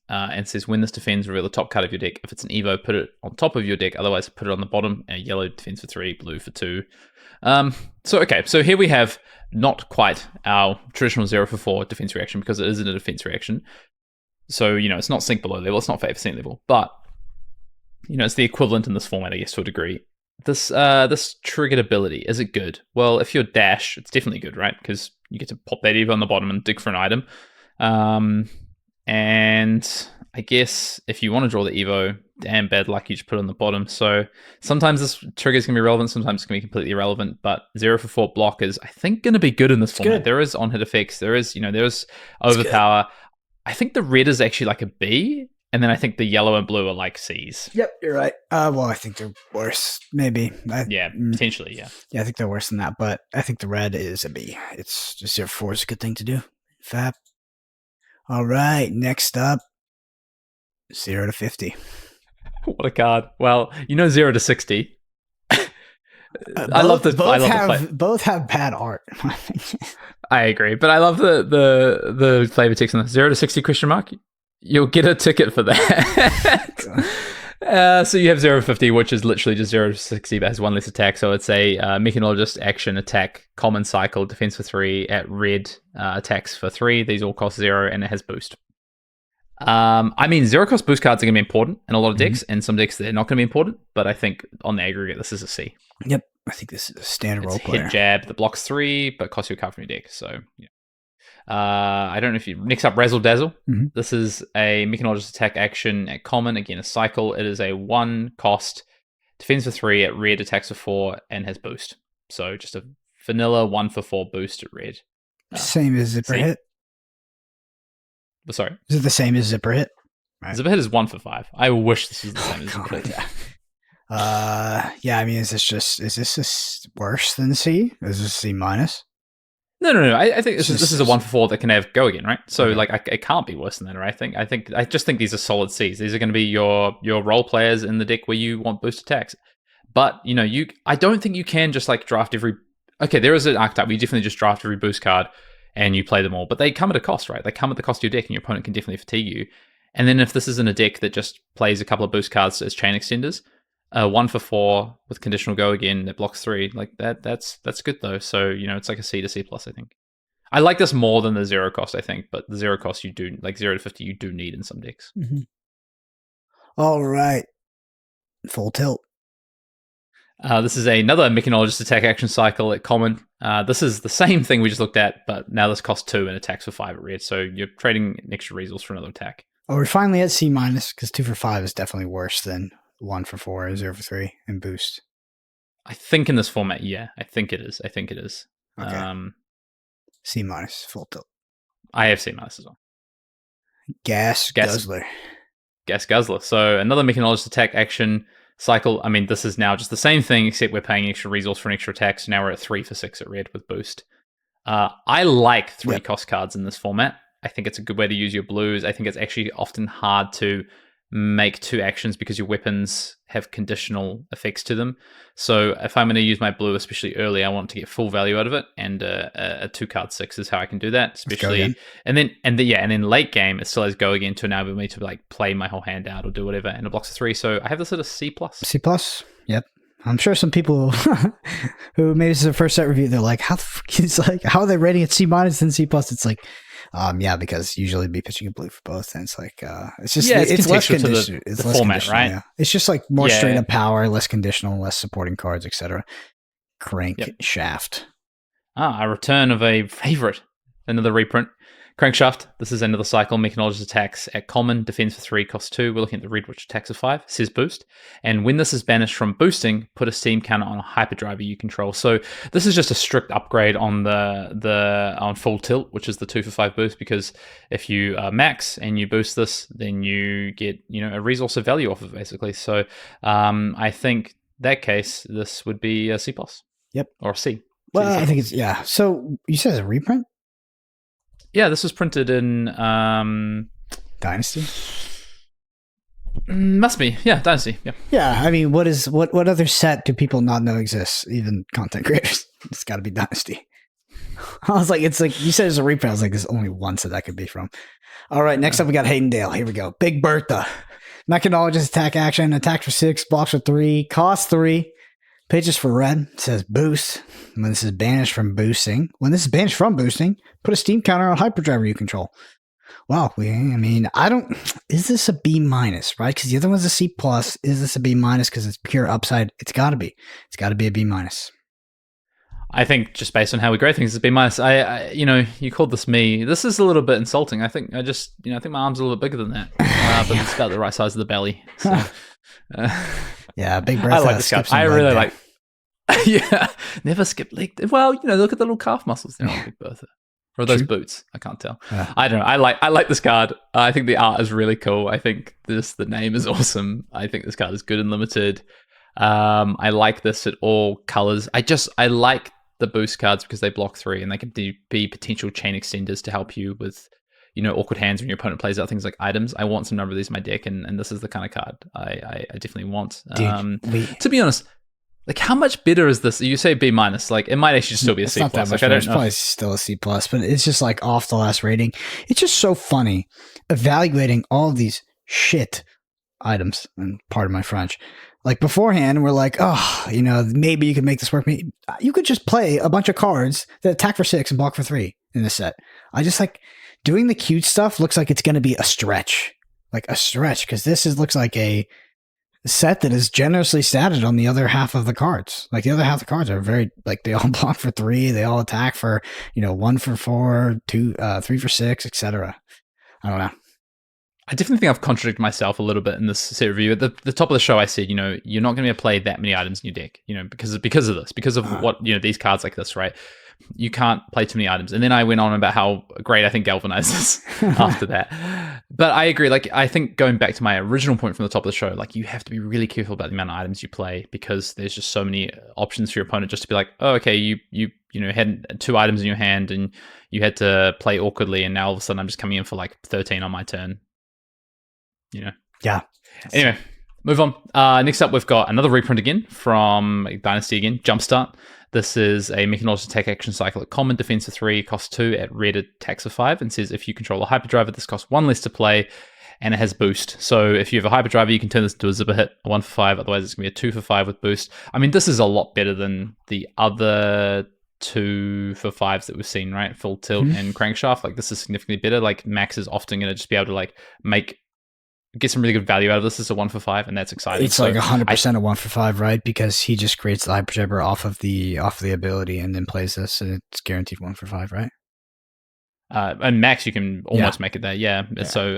and says when this defends, reveal the top card of your deck. If it's an Evo, put it on top of your deck. Otherwise, put it on the bottom. Yellow defends for 3, blue for 2. So here we have not quite our traditional 0 for 4 defense reaction because it isn't a defense reaction. So, it's not sync below level. It's not 5% level. But, it's the equivalent in this format, I guess, to a degree. This triggered ability, is it good? Well, if you're dash, it's definitely good, right? Because you get to pop that Evo on the bottom and dig for an item. And I guess if you want to draw the Evo, damn bad luck, you just put it on the bottom. So sometimes this trigger is going to be relevant, sometimes it's going to be completely irrelevant. But 0 for 4 block is, I think, going to be good in this format. There is on-hit effects. There's overpower. I think the red is actually like a B. And then I think the yellow and blue are like C's. Yep, you're right. Well, I think they're worse. Maybe. Potentially, yeah. Yeah, I think they're worse than that. But I think the red is a B. It's just 0 for 4 is a good thing to do. Fab. All right, next up, 0 to 50. What a card. Well, 0 to 60. Both have bad art. I agree, but I love the flavor text on this. 0 to 60 question mark. You'll get a ticket for that. So you have 0 to 50, which is literally just 0 to 60, but has 1 less attack. So it's a mechanologist, action, attack, common cycle, defense for 3, at red, attacks for 3. These all cost 0, and it has boost. 0 cost boost cards are going to be important in a lot of decks, and some decks they're not going to be important, but I think on the aggregate, this is a C. Yep, I think this is a standard role player. Hit jab that blocks 3, but costs you a card from your deck, so yeah. I don't know if you... Next up, Razzle Dazzle. Mm-hmm. This is a mechanologist attack action at common. Again, a cycle. It is a 1 cost, defends for 3, at red, attacks for 4, and has boost. So just a vanilla 1 for 4 boost at red. Same as Zipper Hit? Sorry? Is it the same as Zipper Hit? Right. Zipper Hit is 1 for 5. I wish this was the same as Zipper Hit. Is this worse than C? Is this C minus? No. I think this is a 1 for 4 that can have go again, right? So it can't be worse than that, right? I just think these are solid C's. These are going to be your role players in the deck where you want boost attacks. But I don't think you can just draft every. Okay, there is an archetype where you definitely just draft every boost card and you play them all, but they come at a cost, right? They come at the cost of your deck, and your opponent can definitely fatigue you. And then if this isn't a deck that just plays a couple of boost cards as chain extenders, 1 for 4 with conditional go again that blocks 3, that's good though. So it's like a C to C plus, I think. I like this more than the 0 cost, I think, but the 0 cost you do 0 to 50 you do need in some decks. Mm-hmm. All right, full tilt. This is another mechanologist attack action cycle at common. This is the same thing we just looked at, but now this costs 2 and attacks for 5 at red. So you're trading an extra resource for another attack. Oh, we're finally at C minus because 2 for 5 is definitely worse than 1 for 4, 0 for 3, and boost. I think in this format, yeah. I think it is. Okay. C minus, full tilt. I have C minus as well. Gas Guzzler. Gas Guzzler. So another mechanologist attack action cycle. This is now just the same thing, except we're paying extra resource for an extra attack. So now we're at 3 for 6 at red with boost. I like 3 cost cards in this format. I think it's a good way to use your blues. I think it's actually often hard to make 2 actions because your weapons have conditional effects to them. So if I'm going to use my blue, especially early, I want to get full value out of it, and a 2 card 6 is how I can do that. Especially, and then late game it still has go again to enable me to play my whole hand out or do whatever, and it blocks a 3. So I have this at a C plus. C plus. Yep. I'm sure some people who maybe this is their first set review, they're like, how are they rating it C minus and C plus? It's because usually be pitching a blue for both, and it's it's less conditional. It's the less format, right? Yeah. It's just more straight up power, less conditional, less supporting cards, etc. Crankshaft. A return of a favorite, another reprint. Crankshaft. This is another cycle. Mechanologist attacks at common, defends for 3, costs 2. We're looking at the red, which attacks for 5. Says boost. And when this is banished from boosting, put a steam counter on a hyperdriver you control. So this is just a strict upgrade on on full tilt, which is the 2 for 5 boost. Because if you max and you boost this, then you get a resource of value off of it, basically. So I think that case this would be a C plus. Yep, or a C. Well, I think it's So you said it's a reprint. Yeah, this was printed in Dynasty. Must be, yeah, Dynasty. Yeah. Yeah, what other set do people not know exists? Even content creators. It's got to be Dynasty. I was like, it's like, you said it's a reprint. I was like, there's only one set that could be from. All right, next up we got Hayden Dale. Here we go. Big Bertha. Mechanologist attack action. Attack for 6, blocks for 3, cost 3. Pitches for red. It says boost. When this is banished from boosting. When this is banished from boosting, put a steam counter on hyperdriver you control. Wow. Is this a B minus, right? Because the other one's a C plus. Is this a B minus because it's pure upside? It's got to be. It's got to be a B minus. I think just based on how we grade things, it's B minus. You called this me. This is a little bit insulting. I think I think my arm's a little bit bigger than that, but it's about the right size of the belly. So, yeah, Big Bertha. I like this card. I really like. Yeah, never skip leg. Well, look at the little calf muscles there on Big Bertha. Or are those boots? I can't tell. I don't know. I like this card. I think the art is really cool. I think the name is awesome. I think this card is good and limited. I like this at all colors. I like the boost cards because they block 3 and they can be potential chain extenders to help you with, awkward hands when your opponent plays out things like items. I want some number of these in my deck, and this is the kind of card I definitely want. To be honest, like, how much better is this? You say B minus, like it might actually still be a C plus. Like, I don't know. It's probably still a C plus, but it's just like off the last rating. It's just so funny evaluating all of these shit items, and pardon my French. Like beforehand, we're like, oh, maybe you could make this work. You could just play a bunch of cards that attack for 6 and block for 3 in this set. I just like doing the cute stuff. Looks like it's going to be a stretch, because this looks like a set that is generously statted on the other half of the cards. Like the other half of the cards are very, like, they all block for 3, they all attack for 1 for 4, 2, 3 for 6, etc. I don't know. I definitely think I've contradicted myself a little bit in this set review. At the top of the show, I said, you're not going to be able to play that many items in your deck, because of this, because of what, these cards like this, right? You can't play too many items. And then I went on about how great I think galvanize is after that. But I agree. Like, I think going back to my original point from the top of the show, like, you have to be really careful about the amount of items you play, because there's just so many options for your opponent just to be like, oh, okay, you had 2 items in your hand and you had to play awkwardly, and now all of a sudden I'm just coming in for like 13 on my turn. Yeah. Anyway, move on. Next up, we've got another reprint again from Dynasty again, Jumpstart. This is a mechanologist attack action cycle at common, defense for 3, cost 2, at red attacks for 5, and says if you control a hyperdriver, this costs 1 less to play, and it has boost. So if you have a hyperdriver, you can turn this into a zipper hit, a 1 for 5, otherwise it's going to be a 2 for 5 with boost. I mean, this is a lot better than the other 2 for 5s that we've seen, right? Full tilt and crankshaft. Like, this is significantly better. Like, Max is often going to just be able to like get some really good value out of this. This is a 1 for 5, and that's exciting. It's like 100% a 1 for 5, right? Because he just creates the hyperdriver off of the ability and then plays this, and it's guaranteed 1 for 5, right? And Max, you can almost make it there, yeah. So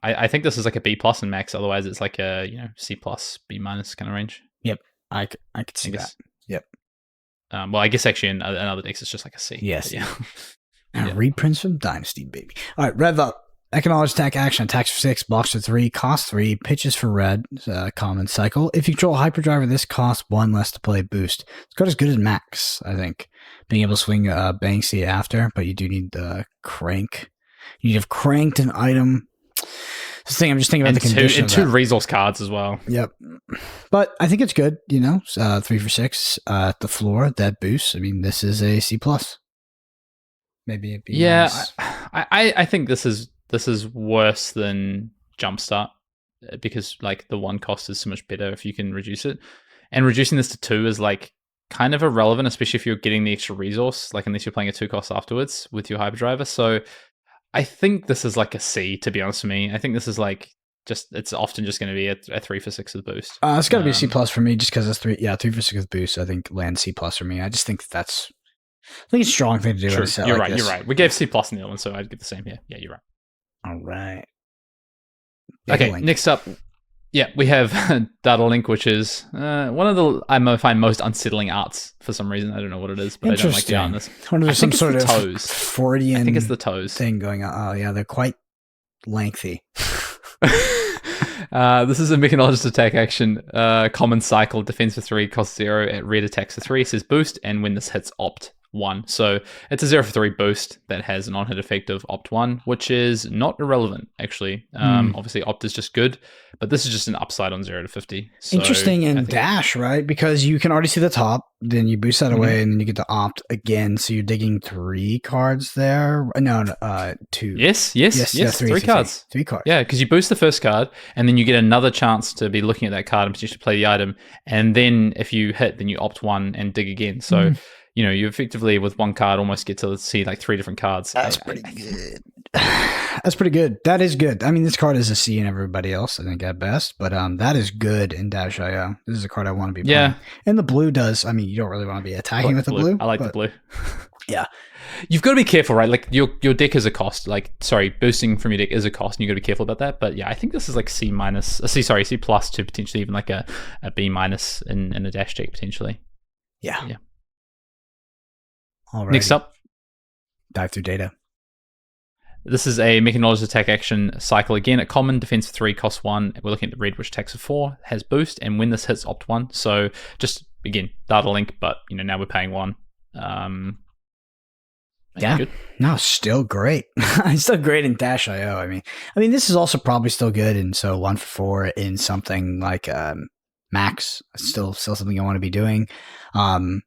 I think this is like a B plus in Max. Otherwise, it's like a C plus, B minus kind of range. Yep, I could see that. Yep. Well, I guess actually in other decks it's just like a C. Yes. Yeah. Reprints from Dynasty, baby. All right, Rev up. Acknowledge attack action, attacks for 6, blocks for 3, costs 3, pitches for red, common cycle. If you control a hyperdriver, this costs 1 less to play boost. It's got as good as Max, I think. Being able to swing Banksy after, but you do need the crank. You need to have cranked an item. This thing, I'm just thinking about the condition. And 2 resource cards as well. Yep. But I think it's good, 3 for 6 at the floor, that boost. I mean, this is a C plus. Maybe a B. Yeah, I think this is worse than Jumpstart, because like the 1 cost is so much better if you can reduce it, and reducing this to 2 is like kind of irrelevant, especially if you're getting the extra resource, like unless you're playing a 2 cost afterwards with your hyperdriver. So I think this is like a C, to be honest with me. I think this is like it's often just going to be a 3 for 6 with boost. It's got to be a C plus for me, just because it's 3 for 6 with boost. I think land C plus for me. I just think I think it's a strong thing to do. True. You're right. You're right. We gave C plus in the other one, so I'd give the same here. Yeah, you're right. All right. Okay, next up, we have Data Link, which is one of the I find most unsettling arts for some reason. I don't know what it is, but I don't like the art in this. I think it's sort the of toes. Freudian I think it's the toes thing going on. Oh yeah, they're quite lengthy. This is a mechanologist attack action, common cycle, defense for 3, cost 0, at red attacks for 3, says boost, and when this hits, opt 1. So it's a 0 for 3 boost that has an on-hit effect of Opt 1, which is not irrelevant, actually. Obviously, Opt is just good, but this is just an upside on 0 to 50. So interesting in Dash, right? Because you can already see the top, then you boost that away, and then you get to Opt again. So you're digging 3 cards there. No, 2. Yes, 3 cards. 3 cards. Yeah, because you boost the first card, and then you get another chance to be looking at that card and potentially play the item. And then if you hit, then you Opt 1 and dig again. So, you effectively with 1 card almost get to see like 3 different cards. That's pretty good. That's pretty good. That is good. I mean, this card is a C in everybody else, I think, at best. But that is good in Dash.io. This is a card I want to be playing. Yeah. And the blue does. I mean, you don't really want to be attacking with the blue. I like the blue. Yeah. You've got to be careful, right? Like your deck is a cost. Boosting from your deck is a cost, and you've got to be careful about that. But yeah, I think this is like C plus to potentially even like a B minus in a Dash deck potentially. Yeah. All right. Next up, dive through data. This is a Make Acknowledged attack action cycle again at common, defense for 3, cost 1. We're looking at the red, which attacks for 4, has boost, and when this hits, Opt 1. So just again, data link, but now we're paying 1. Yeah, good. No, still great. It's still great in Dash.io. I mean, this is also probably still good, and so 1 for 4 in something like Max, still something I want to be doing. I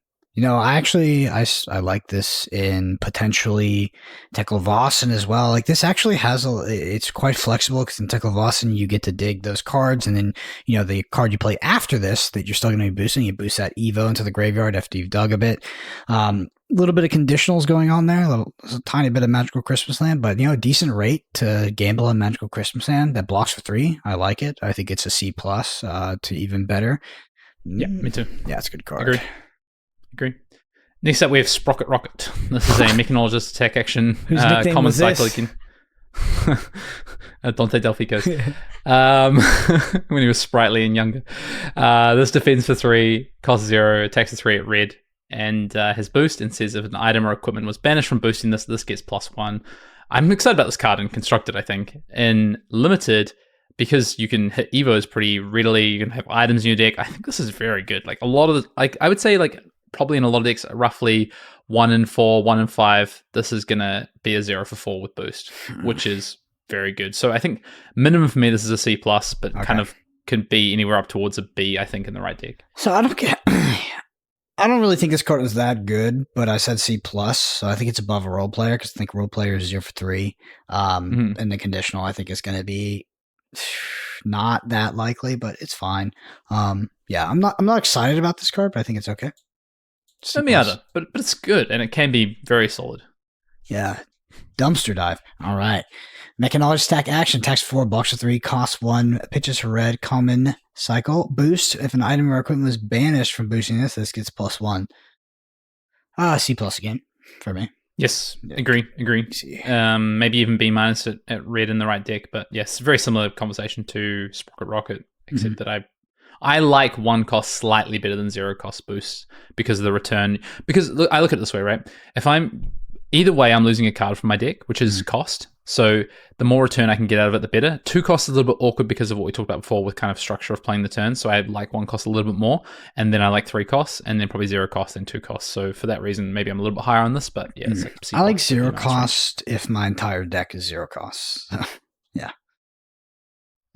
like this in potentially Tekla-Vossen as well. Like this actually it's quite flexible because in Tekla-Vossen you get to dig those cards, and then the card you play after this that you're still going to be boosting, you boost that Evo into the graveyard after you've dug a bit. A little bit of conditionals going on there, a tiny bit of Magical Christmas Land, but decent rate to gamble on Magical Christmas Land that blocks for 3. I like it. I think it's a C plus to even better. Yeah, me too. Yeah, it's a good card. Agree. Next up, we have Sprocket Rocket. This is a Mechanologist attack action Whose nickname common was cycle this? again. Dante Delphicos. When he was sprightly and younger. This defends for 3, costs 0, attacks for 3 at red, and has boost, and says if an item or equipment was banished from boosting this gets +1. I'm excited about this card in Constructed, I think. In Limited, because you can hit Evos pretty readily, you can have items in your deck. I think this is very good. Like a lot of I would say probably in a lot of decks, roughly 1 in 4, 1 in 5, this is going to be a 0 for 4 with boost, which is very good. So I think minimum for me, this is a C plus, but kind of can be anywhere up towards a B, I think, in the right deck. So I don't really think this card is that good, but I said C plus, so I think it's above a role player because I think role player is 0 for 3. And the conditional, I think, is going to be not that likely, but it's fine. I'm not excited about this card, but I think it's okay. Let me other, but it's good, and it can be very solid. Yeah. Dumpster dive. All right. Mechanologist attack action. Attacks 4, blocks for 3, costs 1, pitches for red, common cycle. Boost. If an item or equipment is banished from boosting this gets +1. C plus again for me. Yes, agree. Maybe even B minus at red in the right deck, but yes, very similar conversation to Sprocket Rocket, except that I like 1 cost slightly better than 0 cost boosts because of the return. Because look, I look at it this way, right? If I'm either way, I'm losing a card from my deck, which is cost. So the more return I can get out of it, the better. 2 costs is a little bit awkward because of what we talked about before with kind of structure of playing the turn. So I like 1 cost a little bit more, and then I like 3 costs, and then probably 0 cost and 2 costs. So for that reason, maybe I'm a little bit higher on this, but yeah, it's like C+. I like 0 cost if my entire deck is 0 costs. Yeah.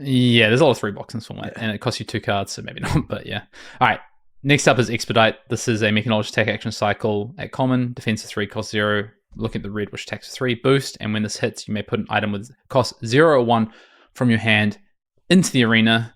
Yeah, there's a lot of 3 box in this format, and it costs you 2 cards, so maybe not, but yeah. All right, next up is Expedite. This is a Mechanologist attack action cycle at common, defense of 3, cost 0. Look at the red, which attacks for 3, boost, and when this hits, you may put an item with cost 0 or 1 from your hand into the arena.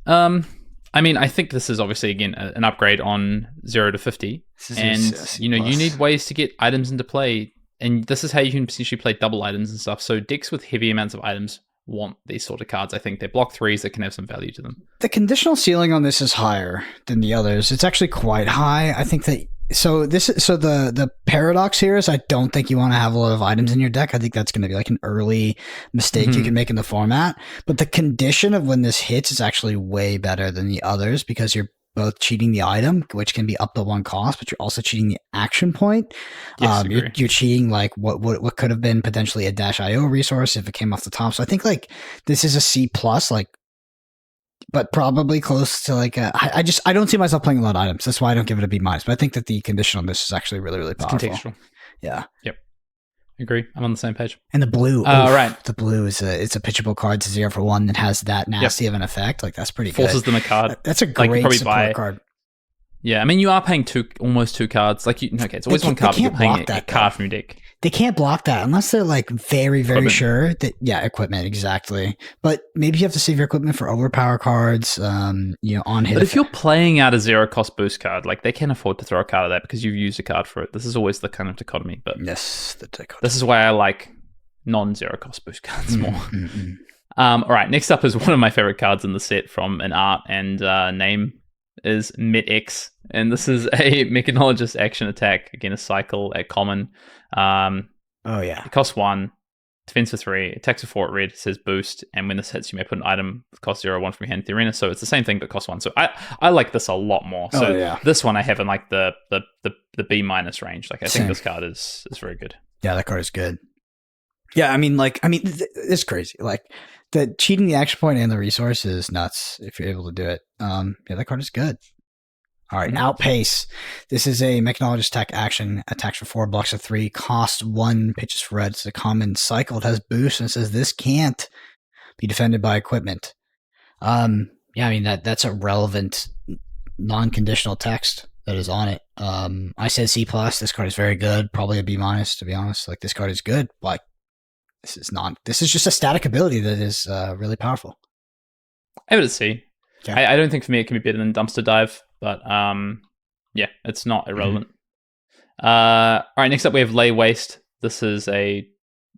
I think this is obviously, again, an upgrade on 0 to 50, and you need ways to get items into play, and this is how you can potentially play double items and stuff. So decks with heavy amounts of items want these sort of cards. I think they're block 3s that can have some value to them. The conditional ceiling on this is higher than the others. It's actually quite high. I think that the paradox here is I don't think you want to have a lot of items in your deck. I think that's going to be like an early mistake you can make in the format. But the condition of when this hits is actually way better than the others because you're both cheating the item, which can be up to 1 cost, but you're also cheating the action point. Yes, you're cheating like what could have been potentially a Dash.io resource if it came off the top. So I think like this is a C plus. Like but probably close to like I don't see myself playing a lot of items. That's why I don't give it a B minus. But I think that the condition on this is actually really, really powerful. It's contextual. Yeah. Yep. Agree. I'm on the same page. And the blue. Right. The blue it's a pitchable card to 0 for 1 that has that nasty of an effect. Like that's pretty Forces good. them a card. That's a great probably support card. Yeah, I mean, you are paying almost 2 cards. Like, it's always one card, but you're paying a card from your deck. They can't block that unless they're like very, very Equipment. sure that, equipment, exactly. But maybe you have to save your equipment for overpower cards, on hit. But if you're playing out a 0 cost boost card, like, they can afford to throw a card at that because you've used a card for it. This is always the kind of dichotomy. But yes, the dichotomy. This is why I like non-0 cost boost cards more. Mm-hmm. All right, next up is one of my favorite cards in the set from an art and name is MetX, and this is a mechanologist action attack, again a cycle at common. It costs 1, defense for 3, attacks for 4 at red, says boost, and when this hits you may put an item with cost 0 1 from your hand to the arena, so it's the same thing but costs 1. So I like this a lot more. So this one I have in like the B minus range. Like I think this card is very good. Yeah, that card is good. Yeah, it's crazy. Like the cheating the action point and the resource is nuts if you're able to do it. That card is good. All right, Outpace. This is a mechanologist attack action. Attacks for 4, blocks for 3, costs 1, pitches for red. It's a common cycle. It has boost and it says this can't be defended by equipment. That's a relevant non-conditional text that is on it. I said C+. This card is very good. Probably a B minus, to be honest. Like this card is good. Like this is just a static ability that is really powerful. I would C. Yeah. I don't think for me it can be better than Dumpster Dive, but it's not irrelevant. All right, next up we have Lay Waste. This is again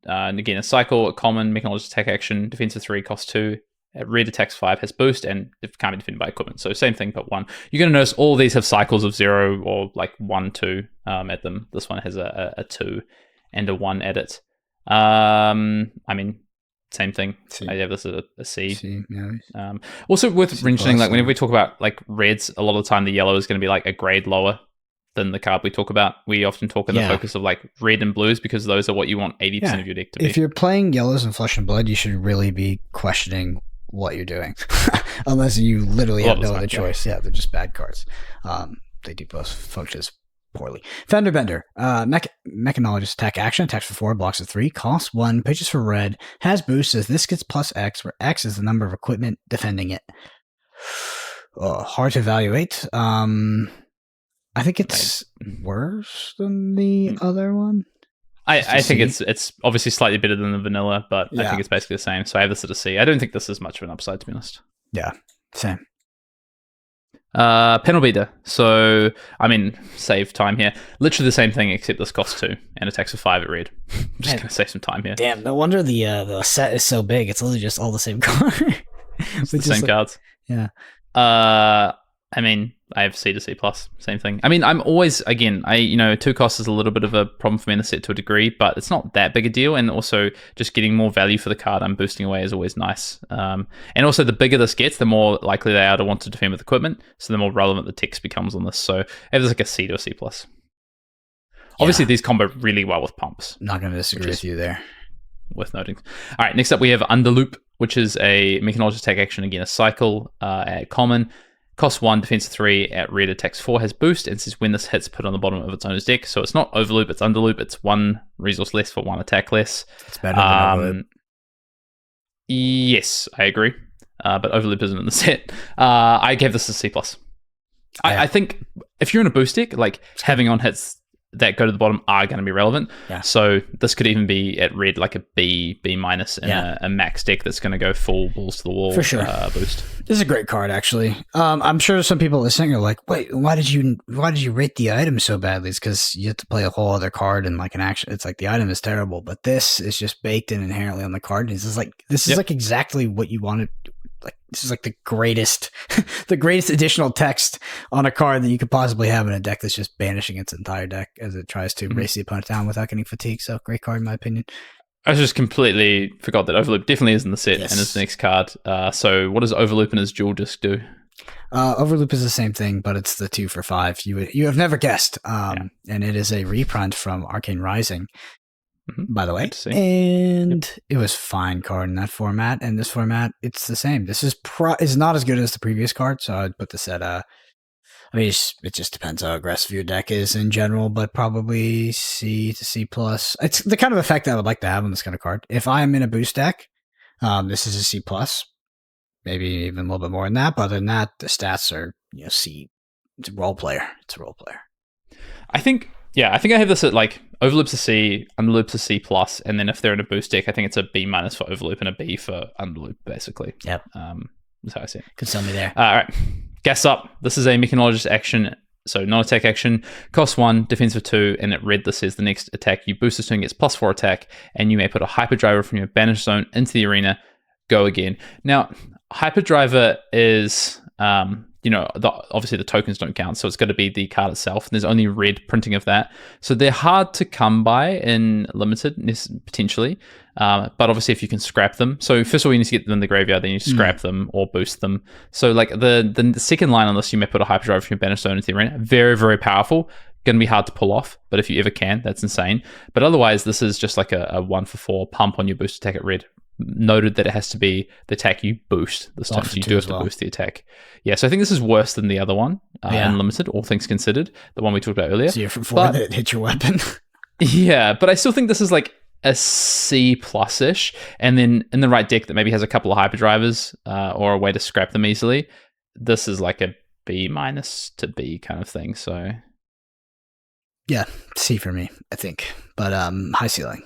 a cycle, a common mechanologist attack action, defensive 3, cost 2. Red attacks 5, has boost, and it can't be defended by equipment. So same thing, but 1. You're going to notice all these have cycles of 0 or like 1, 2 at them. This one has a 2 and a 1 at it. Same thing. I have this as a C. C, yeah. Also worth mentioning, like whenever we talk about like reds, a lot of the time the yellow is going to be like a grade lower than the card we talk about. We often talk in the focus of like red and blues because those are what you want 80% of your deck to be. If you're playing yellows and Flesh and Blood, you should really be questioning what you're doing, unless you literally have no other choice. Yeah, they're just bad cards. They do both functions poorly. Fender Bender, mechanologist attack action, attacks for 4, blocks for 3, costs 1, pitches for red, has boost, says this gets plus X, where X is the number of equipment defending it. Hard to evaluate. I think it's worse than the other one. I think it's obviously slightly better than the vanilla, but I think it's basically the same. So I have this at a C. I don't think this is much of an upside, to be honest. Yeah, same. Panel Beater. So, save time here. Literally the same thing, except this costs 2 and attacks for 5 at red. I'm just going to save some time here. Damn, no wonder the set is so big. It's literally just all the same card. It's the same cards. Yeah. I have C to C+, same thing. I'm always, 2 costs is a little bit of a problem for me in the set to a degree, but it's not that big a deal, and also just getting more value for the card I'm boosting away is always nice. And also the bigger this gets, the more likely they are to want to defend with equipment, so the more relevant the text becomes on this. So I have this like a C to a C+. Obviously, these combo really well with pumps. Not going to disagree with you there. Worth noting. All right, next up we have Underloop, which is a mechanologist attack action, again a cycle at common. Costs 1, defense 3, at red, attacks 4, has boost, and says when this hits, put on the bottom of its owner's deck. So it's not Overloop, it's Underloop. It's 1 resource less for 1 attack less. It's better than Overloop. Yes, I agree. But Overloop isn't in the set. I gave this a C+. I think if you're in a boost deck, like having on hits that go to the bottom are going to be relevant. Yeah. So this could even be at red like a B minus in a max deck that's going to go full balls to the wall. For sure. Boost. This is a great card, actually. I'm sure some people listening are like, wait, why did you rate the item so badly? It's because you have to play a whole other card and like an action. It's like the item is terrible, but this is just baked in inherently on the card. This is like exactly what you wanted. Like this is like the greatest additional text on a card that you could possibly have in a deck that's just banishing its entire deck as it tries to race the opponent down without getting fatigued. So great card in my opinion. I just completely forgot that Overloop definitely is in the set and is the next card. So what does Overloop and his dual disc do? Overloop is the same thing, but it's the 2 for 5. You have never guessed. And it is a reprint from Arcane Rising. by the way. Good to see. And it was fine card in that format. And this format, it's the same. This is not as good as the previous card, so I'd put this at I mean, it just depends how aggressive your deck is in general, but probably C to C plus. It's the kind of effect that I would like to have on this kind of card. If I'm in a boost deck, this is a C plus, maybe even a little bit more than that. But other than that, the stats are C. It's a role player. It's a role player. I think I have this at like Overloop's a C, Underloop's a C plus, and then if they're in a boost deck, I think it's a B minus for Overloop and a B for Underloop, basically. Yep. That's how I see it. Could sell me there. All right. Gas up. This is a mechanologist action, so non-attack action. Cost 1, defense for 2, and at red this says the next attack you boost this turn gets +4 attack, and you may put a hyperdriver from your banished zone into the arena. Go again. Now, hyperdriver is obviously the tokens don't count, so it's got to be the card itself. There's only red printing of that, so they're hard to come by in limited potentially. But obviously, if you can scrap them, so first of all, you need to get them in the graveyard, then you scrap them or boost them. So like the second line on this, you may put a hyperdrive from your banished zone into the arena. Very, very powerful. Going to be hard to pull off, but if you ever can, that's insane. But otherwise, this is just like a 1-for-4 pump on your boost attack at red. Noted that it has to be the attack you boost this time, so you do have to boost the attack. Yeah, so I think this is worse than the other one in limited, all things considered, the one we talked about earlier. So you're from 4 that hit your weapon. Yeah, but I still think this is like a C plus-ish, and then in the right deck that maybe has a couple of hyperdrivers or a way to scrap them easily, this is like a B minus to B kind of thing. So yeah, C for me, I think, but high ceiling.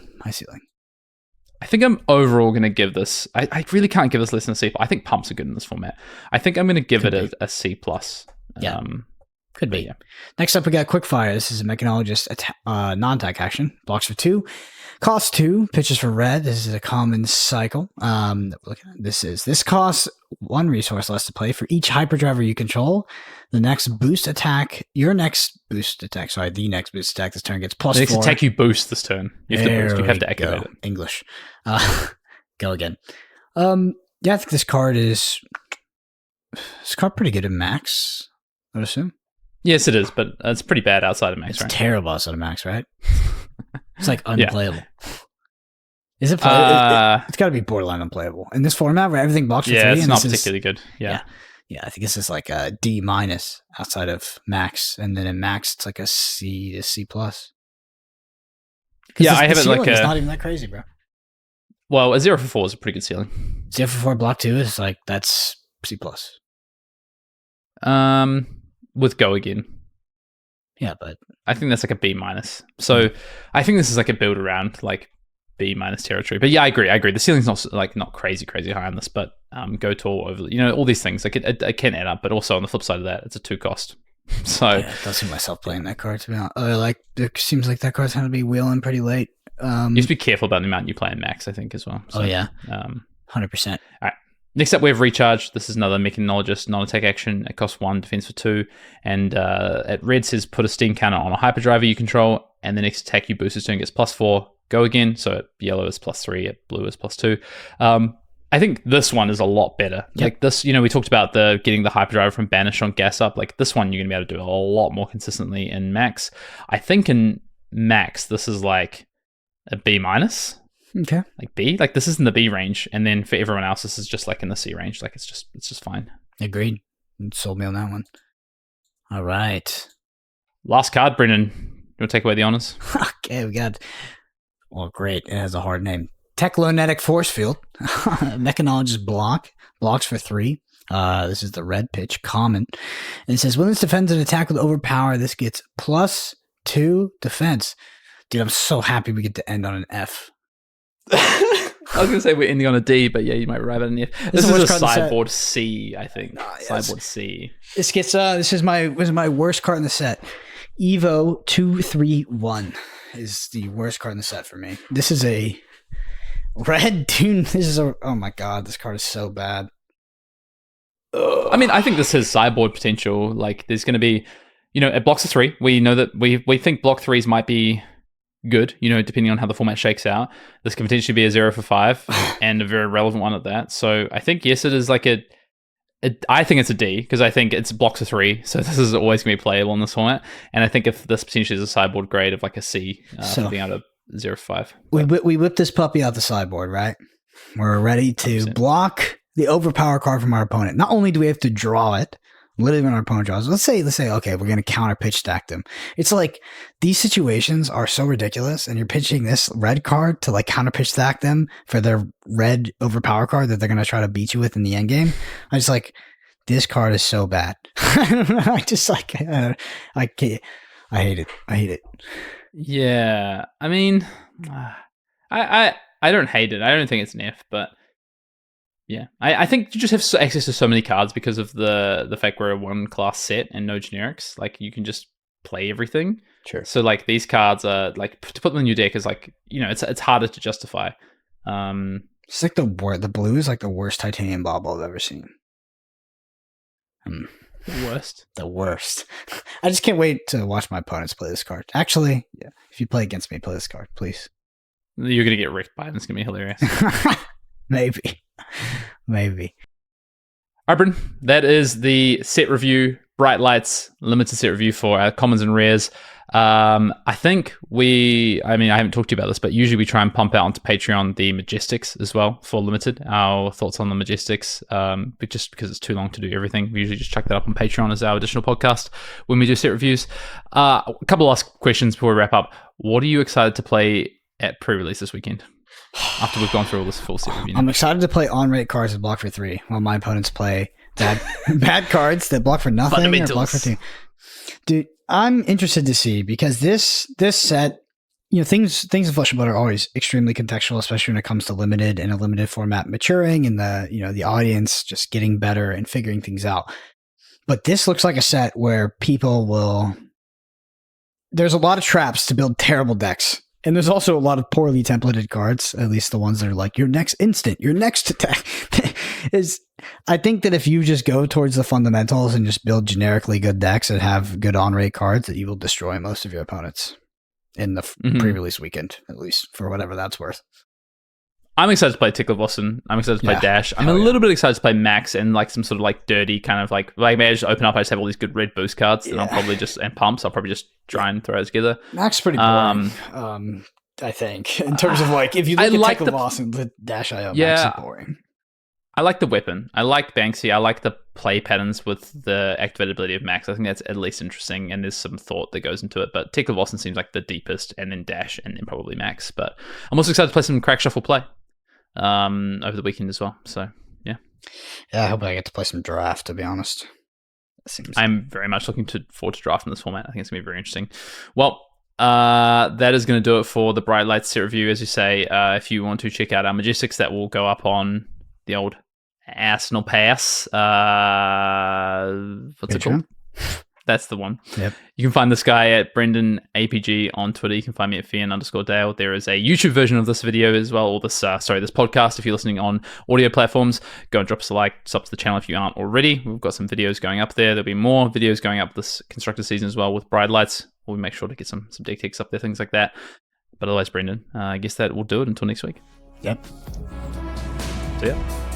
I think I'm overall going to give this. I really can't give this less than a C. I think pumps are good in this format. I think I'm going to give it a C plus. Yeah, could be. Yeah. Next up, we got Quickfire. This is a mechanologist non-attack action. Blocks for 2, costs 2, pitches for red. This is a common cycle. This costs 1 resource less to play for each hyperdriver you control. The next boost attack the next boost attack this turn gets +4. The next attack you boost this turn. You have to boost. You have to activate it. English. Go again. Yeah, I think this card pretty good at max, I would assume. Yes, it is, but it's pretty bad outside of max, it's right? Terrible outside of max, right? It's like unplayable. Is it playable? It's got to be borderline unplayable. In this format where everything blocks for 3. Yeah, it's not particularly good. Yeah, I think this is like a D minus outside of max. And then in max, it's like a C to C plus. Yeah, I have it like it's not even that crazy, bro. Well, a 0 for 4 is a pretty good ceiling. 0 for 4 block 2 is like, that's C plus. With go again. Yeah, but I think that's like a B minus. So I think this is like a build around like B minus territory. But yeah, I agree. The ceiling's not crazy high on this, but go tall over, all these things. Like it can add up, but also on the flip side of that, it's a 2 cost. So yeah, it does see myself playing that card, to be honest. It seems like that card's going to be wheeling pretty late. You have to be careful about the amount you play in max, I think, as well. So, 100%. All right. Next up, we have Recharge. This is another mechanologist non-attack action. It costs 1, defense for 2. And at red says put a steam counter on a hyperdriver you control, and the next attack you boost this turn gets +4. Go again. So at yellow is +3, at blue is +2. I think this one is a lot better. Yep. Like this, we talked about getting the hyperdriver from banish on gas up. Like this one, you're going to be able to do a lot more consistently in max. I think in max, this is like a B minus. Okay. Like B. Like this is in the B range. And then for everyone else, this is just like in the C range. Like it's just fine. Agreed. You sold me on that one. All right. Last card, Brendan. You want to take away the honors? Okay, we got... Well, great. It has a hard name. Techlonetic Force Field. Mechanologist blocks for 3. This is the red pitch, common. And it says, when this defends an attack with overpower, this gets +2 defense. Dude, I'm so happy we get to end on an F. I was going to say we're ending on a D, but yeah, you might arrive at an F. This is a sideboard C, I think. Sideboard C. This is my worst card in the set. Evo 231 is the worst card in the set for me. This is a red tune. Oh my god, this card is so bad. Ugh. I mean, I think this has sideboard potential. Like, there's going to be, it blocks a 3. We know that we think block 3s might be good, depending on how the format shakes out. This can potentially be a 0 for 5 and a very relevant one at that. So I think, yes, it is like I think it's a D because I think it's blocks a 3. So this is always going to be playable in this format. And I think if this potentially is a sideboard grade of like a C, for being able to 0-5. We whip this puppy out the sideboard, right? We're ready to 100%. block the overpower card from our opponent. Not only do we have to draw it, literally when our opponent draws, let's say, okay, we're going to counter pitch stack them. It's like these situations are so ridiculous, and you're pitching this red card to like counter pitch stack them for their red overpower card that they're going to try to beat you with in the end game. I just like, this card is so bad. I just like, I can't. I hate it. Yeah, I mean, I don't hate it. I don't think it's an F, but yeah, I think you just have access to so many cards because of the fact we're a one class set and no generics. Like you can just play everything. Sure. So like these cards are like to put them in your deck is like, you know, it's harder to justify. It's like the blue is like the worst titanium bauble I've ever seen. The worst. The worst. I just can't wait to watch my opponents play this card. Actually, yeah, if you play against me, play this card, please. You're gonna get wrecked by it. It's gonna be hilarious. Maybe. All right, Brendan, that is the set review, Bright Lights limited set review for our commons and rares. I think I haven't talked to you about this, but usually we try and pump out onto Patreon the Majestics as well for limited. Our thoughts on the Majestics, but just because it's too long to do everything, we usually just chuck that up on Patreon as our additional podcast when we do set reviews. A couple of last questions before we wrap up. What are you excited to play at pre-release this weekend? After we've gone through all this full set review. I'm excited to play on-rate cards that block for 3 while my opponents play bad cards that block for nothing or block for 2. Dude, I'm interested to see because this set, you know, things in Flesh and Blood are always extremely contextual, especially when it comes to limited and a limited format maturing and the audience just getting better and figuring things out. But this looks like a set where there's a lot of traps to build terrible decks. And there's also a lot of poorly templated cards, at least the ones that are like your next instant, your next attack. I think that if you just go towards the fundamentals and just build generically good decks that have good on-rate cards, that you will destroy most of your opponents in the pre-release weekend, at least for whatever that's worth. I'm excited to play Tickle Blossom. I'm excited to play Dash. I'm a little bit excited to play Max and like some sort of like dirty kind of like maybe I just open up, I just have all these good red boost cards and I'll probably and pumps. I'll probably just try and throw it together. Max is pretty boring, I think, in terms of like if you look at Tickle Blossom, the Dash IO, Max is boring. I like the weapon. I like Banksy. I like the play patterns with the activated ability of Max. I think that's at least interesting, and there's some thought that goes into it. But Tickle Blossom seems like the deepest, and then Dash, and then probably Max. But I'm also excited to play some Crack Shuffle play over the weekend as well. So, yeah. Yeah, I hope I get to play some Draft, to be honest. I'm very much looking forward to Draft in this format. I think it's going to be very interesting. Well, that is going to do it for the Bright Lights set review. As you say, if you want to check out our Majestics, that will go up on the old Arsenal Pass. What's it called? That's the one. Yep. You can find this guy at Brendan APG on Twitter. You can find me at Fian_Dale. There is a YouTube version of this video as well, or this podcast. If you're listening on audio platforms, go and drop us a like, sub to the channel if you aren't already. We've got some videos going up there. There'll be more videos going up this constructor season as well with Bright Lights. We'll make sure to get some deck ticks up there, things like that. But otherwise, Brendan, I guess that will do it until next week. Yep. See ya.